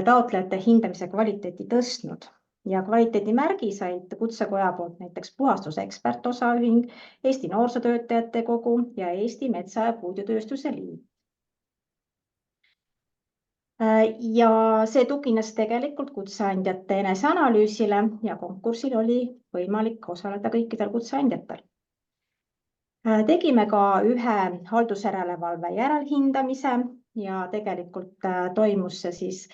taotlejate hindamise kvaliteeti tõstnud. Ja kvaliteedimärgi said Kutsekoja poolt näiteks Puhastuse Ekspertosaühing, Eesti Noorsootöötajate Kogu ja Eesti Metsa- ja Puidutööstuse Liit. Ja see tugines tegelikult kutseandjate eneseanalüüsile ja konkursil oli võimalik osaleda kõikidel kutseandjatel. Tegime ka ühe haldusjärelevalve järelhindamise ja tegelikult toimus see siis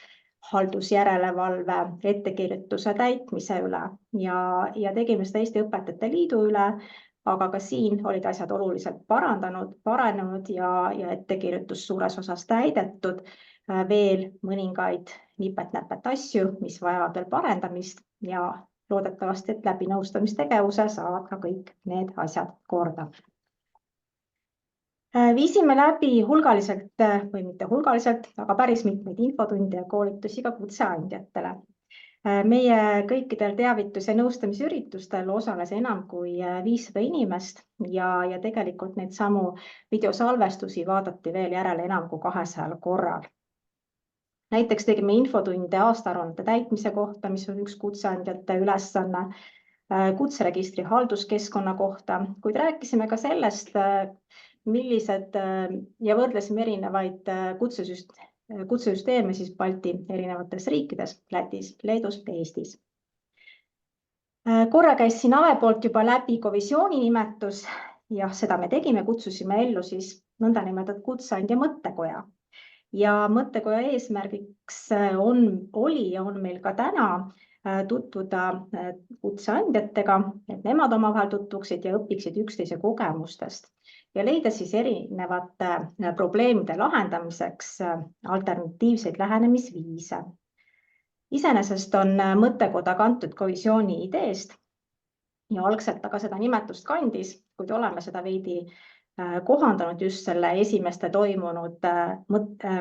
haldusjärelevalve ettekirjutuse täitmise üle ja tegime seda Eesti Õpetajate Liidu üle, aga ka siin olid asjad oluliselt paranenud ja ettekirjutus suures osas täidetud. Veel mõningaid nipet-näpet asju, mis vajavad veel parendamist ja loodetavasti, et läbi nõustamistegevuse saavad ka kõik need asjad korda. Viisime läbi hulgaliselt või mitte hulgaliselt, aga päris mitmeid infotunde ja koolitusi ka kutseandjatele. Meie kõikidel teavitus- ja nõustamisüritustel osales enam kui 500 inimest ja tegelikult neid samu videosalvestusi vaadati veel järele enam kui 200 korral. Näiteks tegime infotunde aastaaruannete täitmise kohta, mis on üks kutseandjate ülesanne, kutseregistri halduskeskkonna kohta, kuid rääkisime ka sellest, millised ja võrdlesime erinevaid kutsesüsteeme siis Balti erinevates riikides, Lätis, Leedus ja Eestis. Korra käis siin Ave poolt juba läbi kovisiooni nimetus ja seda me tegime, kutsusime ellu siis nõndanimetatud kutseandja mõttekoja. Ja mõttekoja eesmärgiks oli ja on meil ka täna tutvuda kutseandjatega, et nemad omavahel tutvuksid ja õpiksid üksteise kogemustest ja leida siis erinevate probleemide lahendamiseks alternatiivseid lähenemisviise. Iseenesest on mõttekoda kantud kovisiooni ideest ja algselt aga seda nimetust kandis, kuid oleme seda veidi kohandanud just selle esimeste toimunud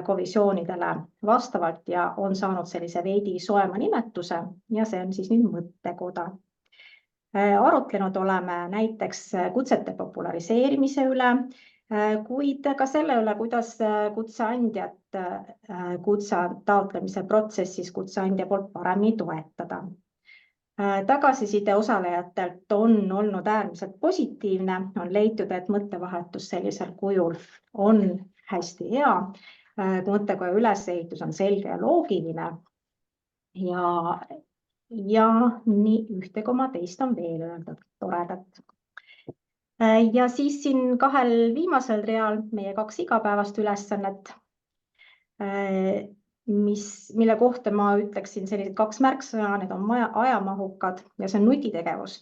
kovisioonidele vastavalt ja on saanud sellise veidi soema nimetuse ja see on siis nüüd mõttekoda. Arutlenud oleme näiteks kutsete populariseerimise üle, kuid ka selle üle, kuidas kutseandjat kutse taotlemise protsessis kutseandja poolt paremini toetada. Tagasiside osalejatelt on olnud äärmiselt positiivne, on leitud, et mõttevahetus sellisel kujul on hästi hea, mõttekoja ülesehitus on selge ja loogiline ja nii ühte koma teist on veel öeldud, toredat. Ja siis siin kahel viimasel real meie 2 igapäevast ülesannet, mille kohta ma ütleksin sellised 2 märksõna, need on ajamahukad ja see on nutitegevus.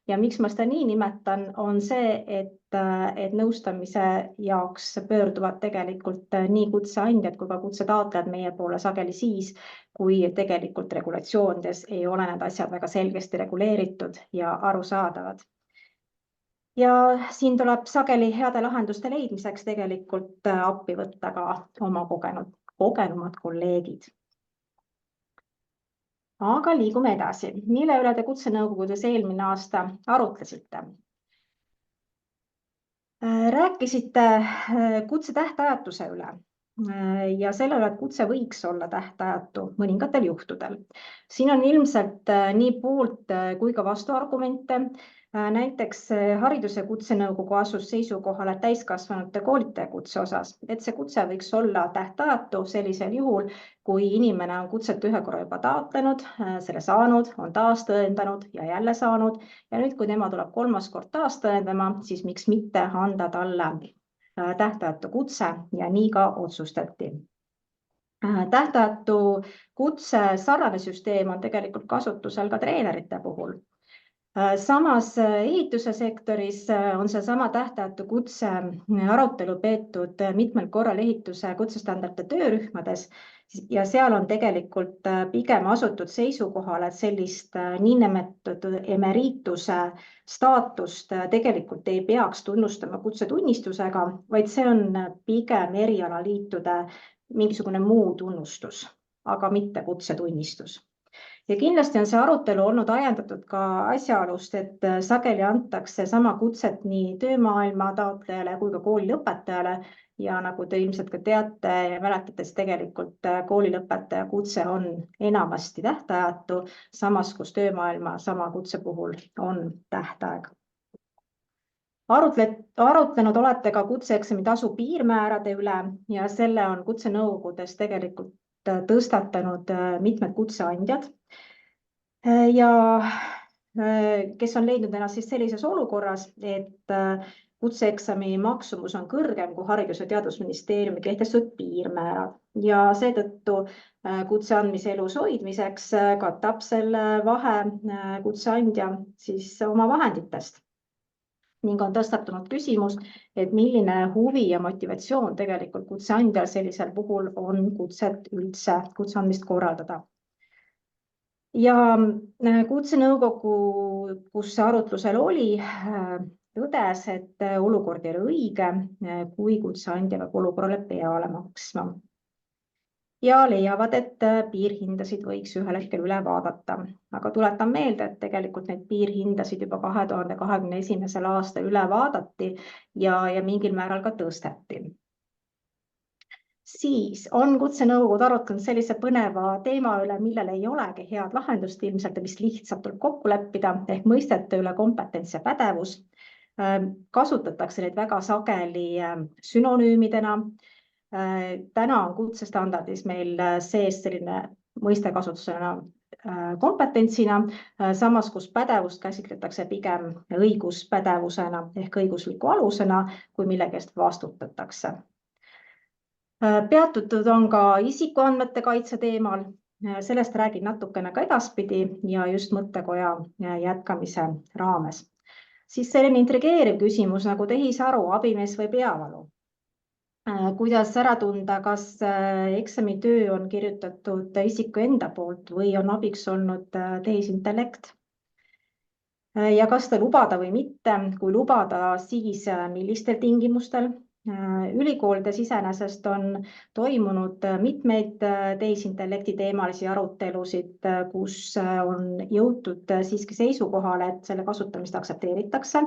Ja miks ma seda nii nimetan, on see, et nõustamise jaoks pöörduvad tegelikult nii kutseandjad kui ka kutsetaotlejad meie poole sageli siis, kui tegelikult regulatsioonides ei ole need asjad väga selgesti reguleeritud ja arusaadavad. Ja siin tuleb sageli heade lahenduste leidmiseks tegelikult appi võtta ka oma kogenumad kolleegid. Aga liigume edasi. Mille üle te kutsenõukogudes eelmine aasta arutlesite? Rääkisite kutse tähtajatuse üle ja sellele, et kutse võiks olla tähtajatu mõningatel juhtudel. Siin on ilmselt nii poolt kui ka vastuargumente. Näiteks Haridus- ja Kutsenõukogu asus seisukohale täiskasvanute koolitajakutse osas, et see kutse võiks olla tähtajatu sellisel juhul, kui inimene on kutset ühe korra juba taotlenud, selle saanud, on taas tõendanud ja jälle saanud. Ja nüüd, kui tema tuleb kolmas kord taas tõendama, siis miks mitte anda talle tähtajatu kutse ja nii ka otsustati. Tähtajatu kutse sarnane süsteem on tegelikult kasutusel ka treenerite puhul. Samas ehituse sektoris on seesama tähtajatu kutse arutelu peetud mitmel korral ehituse kutsestandardite töörühmades ja seal on tegelikult pigem asutud seisukohale, et sellist niinimetatud emeriituse staatust tegelikult ei peaks tunnustama kutsetunnistusega, vaid see on pigem erialaliitude mingisugune muu tunnustus, aga mitte kutsetunnistus. Ja kindlasti on see arutelu olnud ajendatud ka asjaolust, et sageli antakse sama kutset nii töömaailma taotlejale kui ka koolilõpetajale ja nagu te ilmselt ka teate ja mäletate, siis tegelikult koolilõpetaja kutse on enamasti tähtajatu, samas kus töömaailma sama kutse puhul on tähtaeg. Arutlenud olete ka kutseeksami tasu piirmäärade üle ja selle on kutsenõukogudes tegelikult tõstatanud mitmed kutseandjad ja kes on leidnud ennast siis sellises olukorras, et kutseeksami maksumus on kõrgem kui Haridus- ja Teadusministeeriumi kehtestatud piirmäärad ja seetõttu kutse andmise elus hoidmiseks katab selle vahe kutseandja siis oma vahenditest. Ning on tõstatunud küsimus, et milline huvi ja motivatsioon tegelikult kutseandjal sellisel puhul on kutset üldse kutse andmist korraldada. Ja kutsenõukogu, kus see arutlusel oli, tõdes, et olukord ei ole õige, kui kutseandja peab olukorrale peale maksma. Ja leiavad, et piirhindasid võiks ühel hetkel üle vaadata. Aga tuletan meelde, et tegelikult neid piirhindasid juba 2021. aastal üle vaadati ja mingil määral ka tõsteti. Siis on kutsenõukogud arutanud sellise põneva teema üle, millel ei olegi head lahendust ilmselt, mis lihtsalt tuleb kokku leppida, ehk mõistete üle kompetents ja pädevus. Kasutatakse neid väga sageli sünonüümidena. Täna on kutsestandardis meil sees selline mõiste kasutusena kompetentsina, samas kus pädevust käsitletakse pigem õiguspädevusena ehk õigusliku alusena, kui millegi eest vastutatakse. Peatutud on ka isikuandmete kaitse teemal, sellest räägin natukene ka edaspidi ja just mõttekoja jätkamise raames. Siis selline intrigeeriv küsimus nagu tehisaru, abimees või peavalu. Kuidas ära tunda, kas eksamitöö on kirjutatud isiku enda poolt või on abiks olnud tehisintellekt? Ja kas ta lubada või mitte, kui lubada, siis millistel tingimustel? Ülikoolides iseenesest on toimunud mitmeid tehisintellekti teemalisi arutelusid, kus on jõutud siiski seisukohale, et selle kasutamist aktsepteeritakse,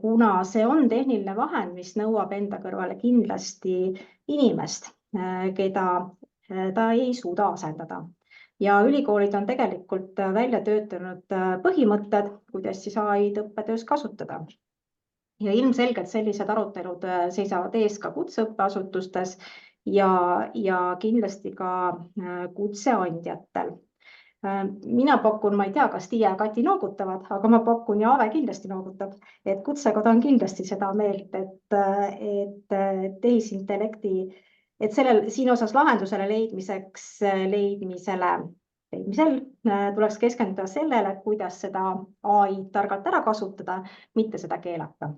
kuna see on tehniline vahend, mis nõuab enda kõrvale kindlasti inimest, keda ta ei suuda asendada. Ja ülikoolid on tegelikult välja töötanud põhimõtted, kuidas siis AI-d õppetöös kasutada. Ja ilmselgelt sellised arutelud seisavad ees ka kutseõppeasutustes ja kindlasti ka kutseandjatel. Mina pakun, ma ei tea, kas Tiia ja Kati noogutavad, aga ma pakun ja Aave kindlasti noogutab, et kutsekoda on kindlasti seda meelt, et tehisintellekti, et siin osas lahendusele leidmisel tuleks keskenduda sellele, kuidas seda AI targalt ära kasutada, mitte seda keelata.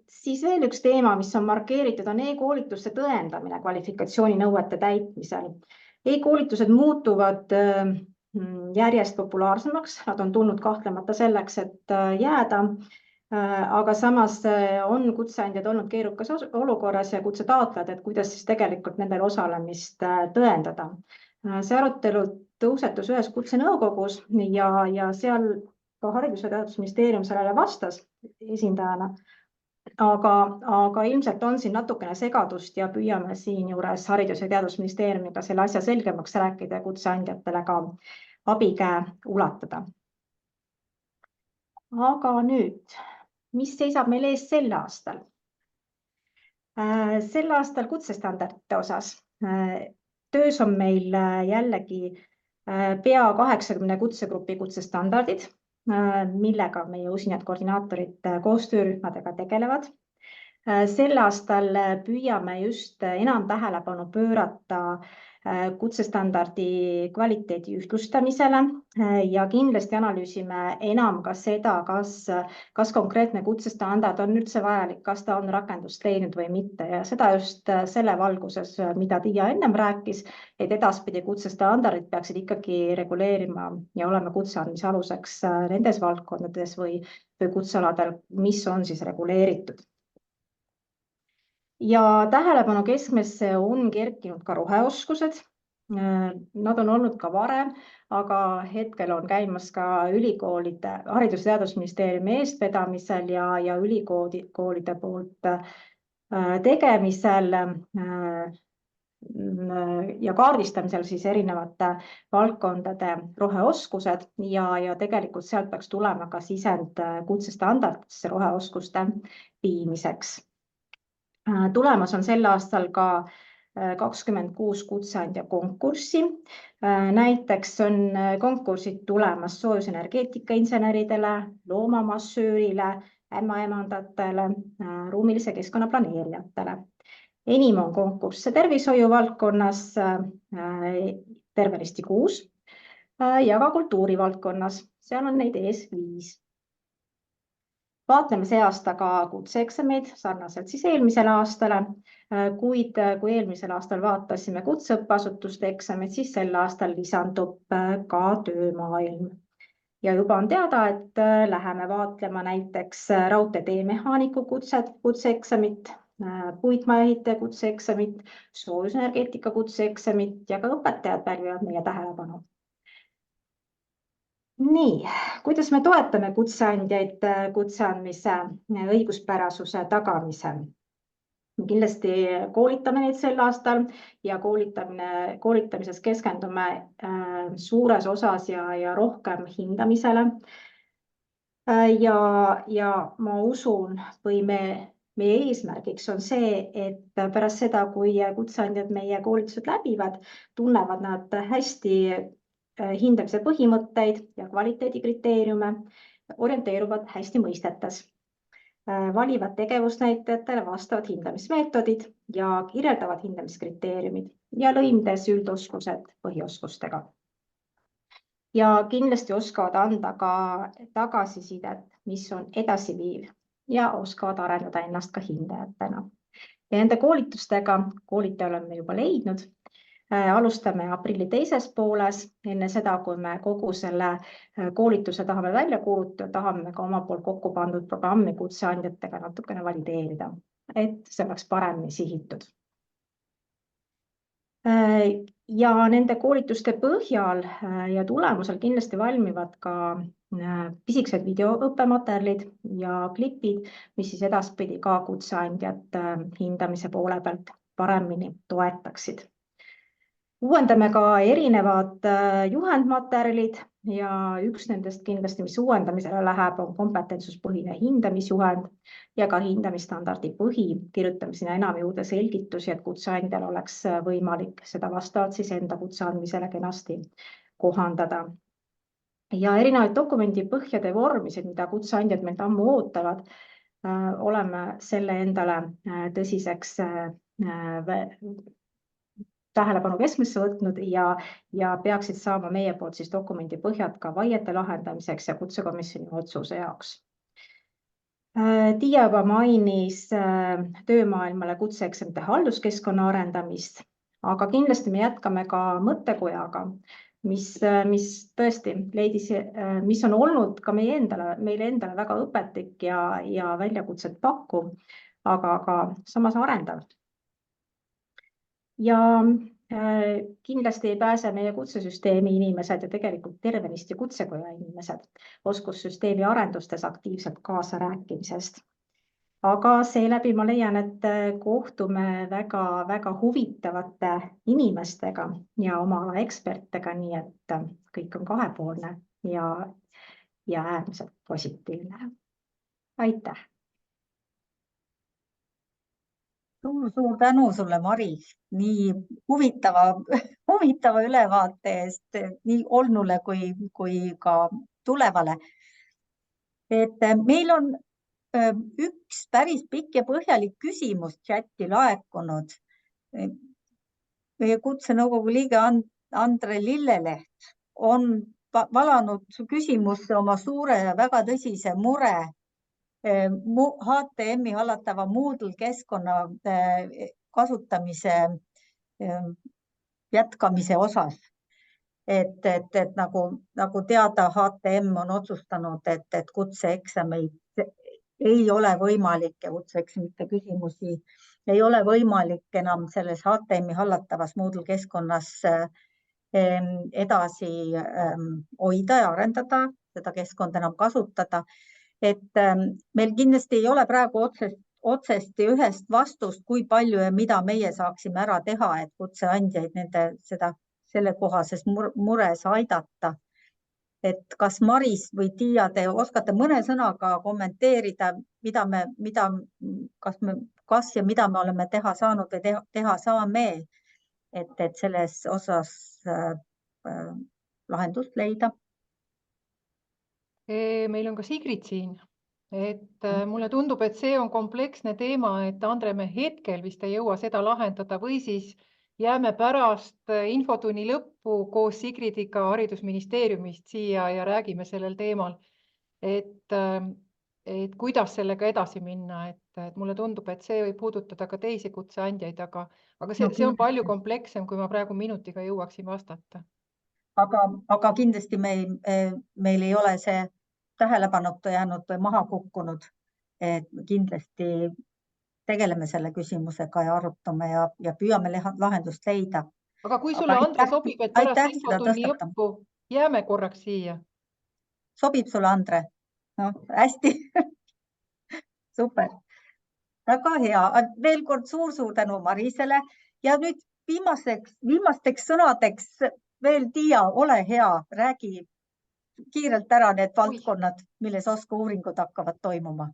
Siis veel üks teema, mis on markeeritud, on e-koolituste tõendamine kvalifikatsiooninõuete täitmisel. E-koolitused muutuvad järjest populaarsemaks, nad on tulnud kahtlemata selleks, et jääda, aga samas on kutseandjad olnud keerukas olukorras ja kutsetaotlejad, et kuidas siis tegelikult nendel osalemist tõendada. See arutelu tõusetus ühes kutsenõukogus ja seal ka Haridus- ja Teadusministeerium sellele vastas esindajana. aga ilmselt on siin natukene segadust ja püüame siinjuures Haridus- ja Teadusministeeriumiga selle asja selgemaks rääkida ja kutseandjatele ka abikäe ulatada. Aga nüüd, mis seisab meil ees sel aastal? Sel aastal kutsestandardite osas töös on meil jällegi pea 80 kutsegrupi kutsestandardid, millega meie usinad koordinaatorid koos töörühmadega tegelevad. Sel aastal püüame just enam tähelepanu pöörata kutsestandardi kvaliteedi ühtlustamisele ja kindlasti analüüsime enam ka seda, kas konkreetne kutsestandard on üldse vajalik, kas ta on rakendust leidnud või mitte ja seda just selle valguses, mida Tiia ennem rääkis, et edaspidi kutsestandardid peaksid ikkagi reguleerima ja olema kutse andmise aluseks nendes valdkondades või kutsealadel, mis on siis reguleeritud. Ja tähelepanu keskmesse on kerkinud ka roheoskused. Nad on olnud ka varem, aga hetkel on käimas ka ülikoolide, Haridus- ja Teadusministeeriumi eestvedamisel ja ülikoolide poolt tegemisel ja kaardistamisel siis erinevate valdkondade roheoskused ja tegelikult sealt peaks tulema ka sisend kutsestandardisse roheoskuste viimiseks. Tulemas on sel aastal ka 26 kutseandja konkurssi. Näiteks on konkursid tulemas soojusenergeetika inseneridele, loomamassöörile, ämmaemandatele, ruumilise keskkonna planeerijatele. Enim on konkursse tervishoiu valdkonnas tervenisti 6 ja ka kultuuri valdkonnas. Seal on neid ees 5. Vaatleme see aasta ka kutseeksameid sarnaselt siis eelmisele aastale, kuid kui eelmisel aastal vaatasime kutseõppeasutuste eksamid, siis sel aastal lisandub ka töömaailm. Ja juba on teada, et läheme vaatlema näiteks raudteeteemehaaniku kutseeksamit, puitmajaehitaja kutseeksamit, soojusenergeetika kutseeksamit ja ka õpetajad pälvivad meie tähelepanu. Nii, kuidas me toetame kutseandjaid kutse andmise õiguspärasuse tagamisel? Kindlasti koolitame neid sel aastal ja koolitamises keskendume suures osas ja rohkem hindamisele. Ja ma usun, või meie eesmärgiks on see, et pärast seda, kui kutseandjad meie koolitused läbivad, tunnevad nad hästi hindamise põhimõtteid ja kvaliteedikriteeriume, orienteeruvad hästi mõistetes, valivad tegevusnäitajatele vastavad hindamismeetodid ja kirjeldavad hindamiskriteeriumid ja lõimides üldoskused põhioskustega. Ja kindlasti oskavad anda ka tagasisidet, mis on edasiviiv ja oskavad arendada ennast ka hindajatena. Ja nende koolitustega koolitaja oleme juba leidnud. Alustame aprilli teises pooles, enne seda, kui me kogu selle koolituse tahame välja kuulutada, tahame ka oma poolt kokku pandud programmi kutseandjatega natukene valideerida, et see oleks paremini sihitud. Ja nende koolituste põhjal ja tulemusel kindlasti valmivad ka pisikesed videoõppematerjalid ja klipid, mis siis edaspidi ka kutseandjat hindamise poole pealt paremini toetaksid. Uuendame ka erinevad juhendmaterjalid ja üks nendest kindlasti, mis uuendamisele läheb, on kompetentsuspõhine hindamisjuhend ja ka hindamisstandardi põhi. Kirjutame sinna enam juurde selgitusi, et kutseandjal oleks võimalik seda vastavalt siis enda kutse andmisele kenasti kohandada. Ja erinevaid dokumendipõhjade vormisid, mida kutseandjad meilt ammu ootavad, oleme selle endale tõsiseks tähelepanu keskmesse võtnud ja peaksid saama meie poolt siis dokumendi põhjad ka vaiete lahendamiseks ja kutsekomisjoni otsuse jaoks. Tiia juba mainis töömaailmale kutseeksamite halduskeskkonna arendamist, aga kindlasti me jätkame ka mõttekojaga, mis tõesti leidis, mis on olnud ka meile endale väga õpetlik ja väljakutset pakkuv, aga ka samas arendav. Ja kindlasti ei pääse meie kutsesüsteemi inimesed ja tegelikult tervenisti kutsekoja inimesed oskussüsteemi arendustes aktiivselt kaasa rääkimisest. aga seeläbi ma leian, et kohtume väga-väga huvitavate inimestega ja oma ala ekspertidega, nii et kõik on kahepoolne ja äärmiselt positiivne. Aitäh! Suur tänu sulle, Maris, nii huvitava ülevaate eest nii olnule kui ka tulevale. Meil on üks päris pikk ja põhjalik küsimus chati laekunud. Meie kutsenõukogu liige Andre Lilleleht on valanud küsimusse oma suure ja väga tõsise mure HTM-i hallatava Moodle keskkonna kasutamise jätkamise osas. Nagu teada, HTM on otsustanud, et kutseeksameid ei ole võimalik ja kutseeksamite küsimusi ei ole võimalik enam selles HTM-i hallatavas Moodle keskkonnas edasi hoida ja arendada, seda keskkonda enam kasutada. Meil kindlasti ei ole praegu otsesti ühest vastust, kui palju ja mida meie saaksime ära teha, et kutseandjaid selle kohases mures aidata. Kas Maris või Tiia, te oskate mõne sõnaga kommenteerida, kas ja mida me oleme teha saanud või teha saame, et selles osas lahendust leida? Meil on ka Sigrid siin, mulle tundub, et see on kompleksne teema, et Andre, me hetkel vist ei jõua seda lahendada või siis jääme pärast infotunni lõppu koos Sigridiga haridusministeeriumist siia ja räägime sellel teemal, et kuidas sellega edasi minna. Mulle tundub, et see võib puudutada ka teisi kutseandjaid, aga see on palju komplekssem, kui ma praegu minutiga jõuaksin vastata. Aga kindlasti meil ei ole see tähelepanuta jäänud või maha kukkunud. Kindlasti tegeleme selle küsimusega ja arutame ja püüame lahendust leida. Aga kui sulle, Andre, sobib, et pärast infotunni lõppu jääme korraks siia? Sobib sulle, Andre? No, hästi. Super. Väga hea. Veel kord suur tänu Marisele ja nüüd viimasteks sõnadeks veel Tiia, ole hea, räägi kiirelt ära need valdkonnad, milles OSKA-uuringud hakkavad toimuma.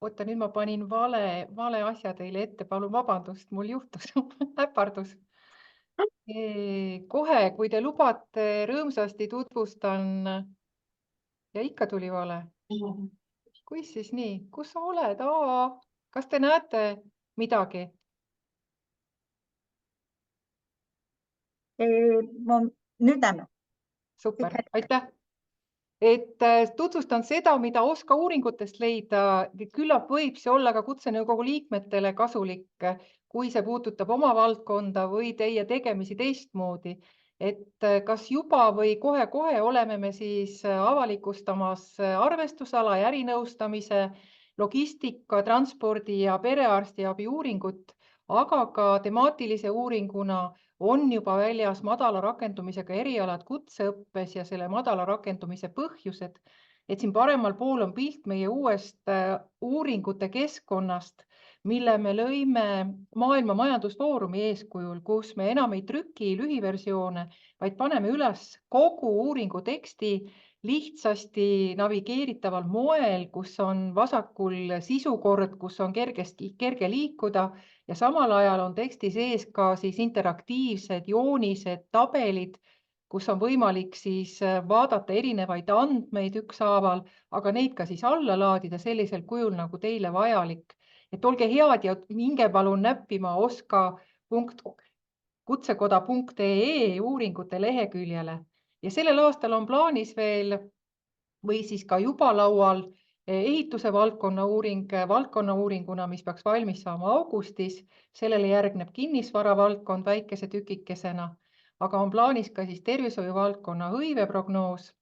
Oota, nüüd ma panin vale asja teile ette, palun vabandust, mul juhtus äpardus. Kohe, kui te lubate, rõõmsasti tutvustan ja ikka tuli vale. Kuis siis nii? Kus sa oled? Kas te näete midagi? Nüüd näeme. Super, aitäh. Tutvustan seda, mida OSKA-uuringutest leida. Küllap võib see olla ka kutsenõukogu liikmetele kasulik, kui see puudutab oma valdkonda või teie tegemisi teistmoodi. Kas juba või kohe-kohe oleme me siis avalikustamas arvestusala ja ärinõustamise, logistika, transpordi ja perearstiabi uuringut, aga ka temaatilise uuringuna on juba väljas madala rakendumisega erialad kutseõppes ja selle madala rakendumise põhjused. Siin paremal pool on pilt meie uuest uuringute keskkonnast, mille me lõime Maailma Majandusfoorumi eeskujul, kus me enam ei trüki lühiversioone, vaid paneme üles kogu uuringu teksti lihtsasti navigeeritaval moel, kus on vasakul sisukord, kus on kerge liikuda ja samal ajal on teksti sees ka siis interaktiivsed joonised, tabelid, kus on võimalik siis vaadata erinevaid andmeid ükshaaval, aga neid ka siis alla laadida sellisel kujul, nagu teile vajalik. Olge head ja minge palun näppima oska.kutsekoda.ee uuringute leheküljele. Ja sellel aastal on plaanis veel või siis ka juba laual ehituse valdkonna uuringuna, mis peaks valmis saama augustis. Sellele järgneb kinnisvara valdkond väikese tükikesena, aga on plaanis ka siis tervishoiu valdkonna hõiveprognoos.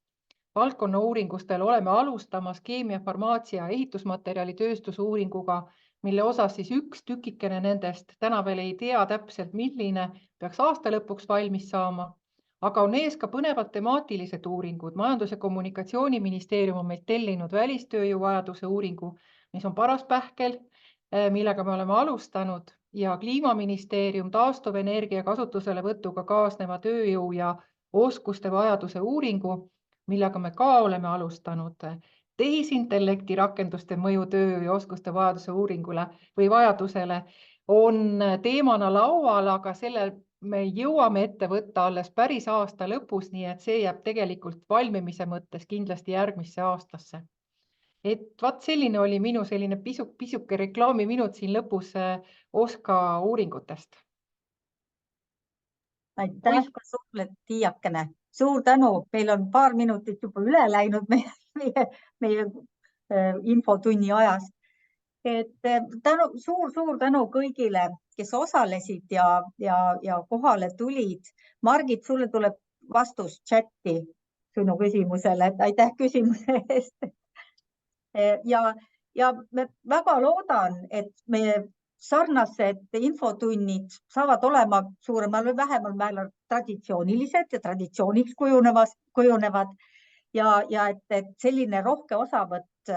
Valdkonna uuringustel oleme alustamas keemia, farmaatsia, ehitusmaterjali tööstusuuringuga, mille osas siis üks tükikene nendest täna veel ei tea täpselt, milline peaks aasta lõpuks valmis saama. Aga on ees ka põnevad temaatilised uuringud. Majandus- ja Kommunikatsiooniministeerium on meilt tellinud välistööjõu vajaduse uuringu, mis on paras pähkel millega me oleme alustanud ja Kliimaministeerium taastuvenergia kasutuselevõtuga kaasneva tööjõu ja oskuste vajaduse uuringu, millega me ka oleme alustanud. Tehisintellekti rakenduste mõju töö ja oskuste vajaduse uuringule või vajadusele on teemana laual, aga selle me jõuame ette võtta alles päris aasta lõpus, nii et see jääb tegelikult valmimise mõttes kindlasti järgmisse aastasse. Et vaat selline oli minu selline pisuke reklaamiminut siin lõpus OSKA uuringutest. Aitäh ka sulle, Tiiakene. Suur tänu. Meil on paar minutit juba üle läinud meie infotunni ajast. Suur tänu kõigile, kes osalesid ja kohale tulid. Margit, sulle tuleb vastus chatti sinu küsimusele. Aitäh küsimuse eest. Ja me väga loodan, et meie sarnased infotunnid saavad olema suuremal või vähemal määral traditsioonilised ja traditsiooniks kujunevad ja et selline rohke osavõtt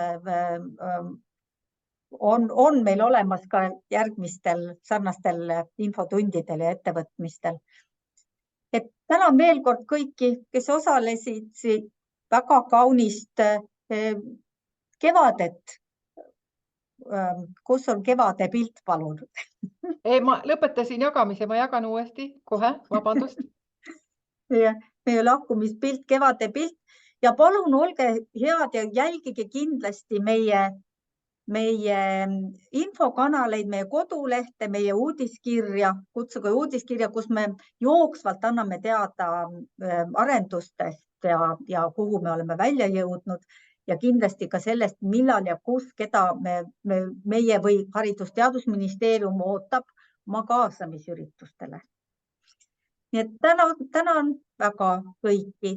on meil olemas ka järgmistel sarnastel infotundidel ja ettevõtmistel. Et tänan veel kord kõiki, kes osalesid, väga kaunist kevadet. Kus on kevade pilt, palun? Ma lõpetasin jagamise, ma jagan uuesti kohe, vabandust. Meie lahkumispilt, kevade pilt ja palun olge head ja jälgige kindlasti meie infokanaleid, meie kodulehte, meie uudiskirja, Kutsekoja uudiskirja, kus me jooksvalt anname teada arendustest ja kuhu me oleme välja jõudnud. Ja kindlasti ka sellest, millal ja kus, keda meie või Haridus-Teadusministeerium ootab oma kaasamisüritustele. Nii et tänan väga kõiki.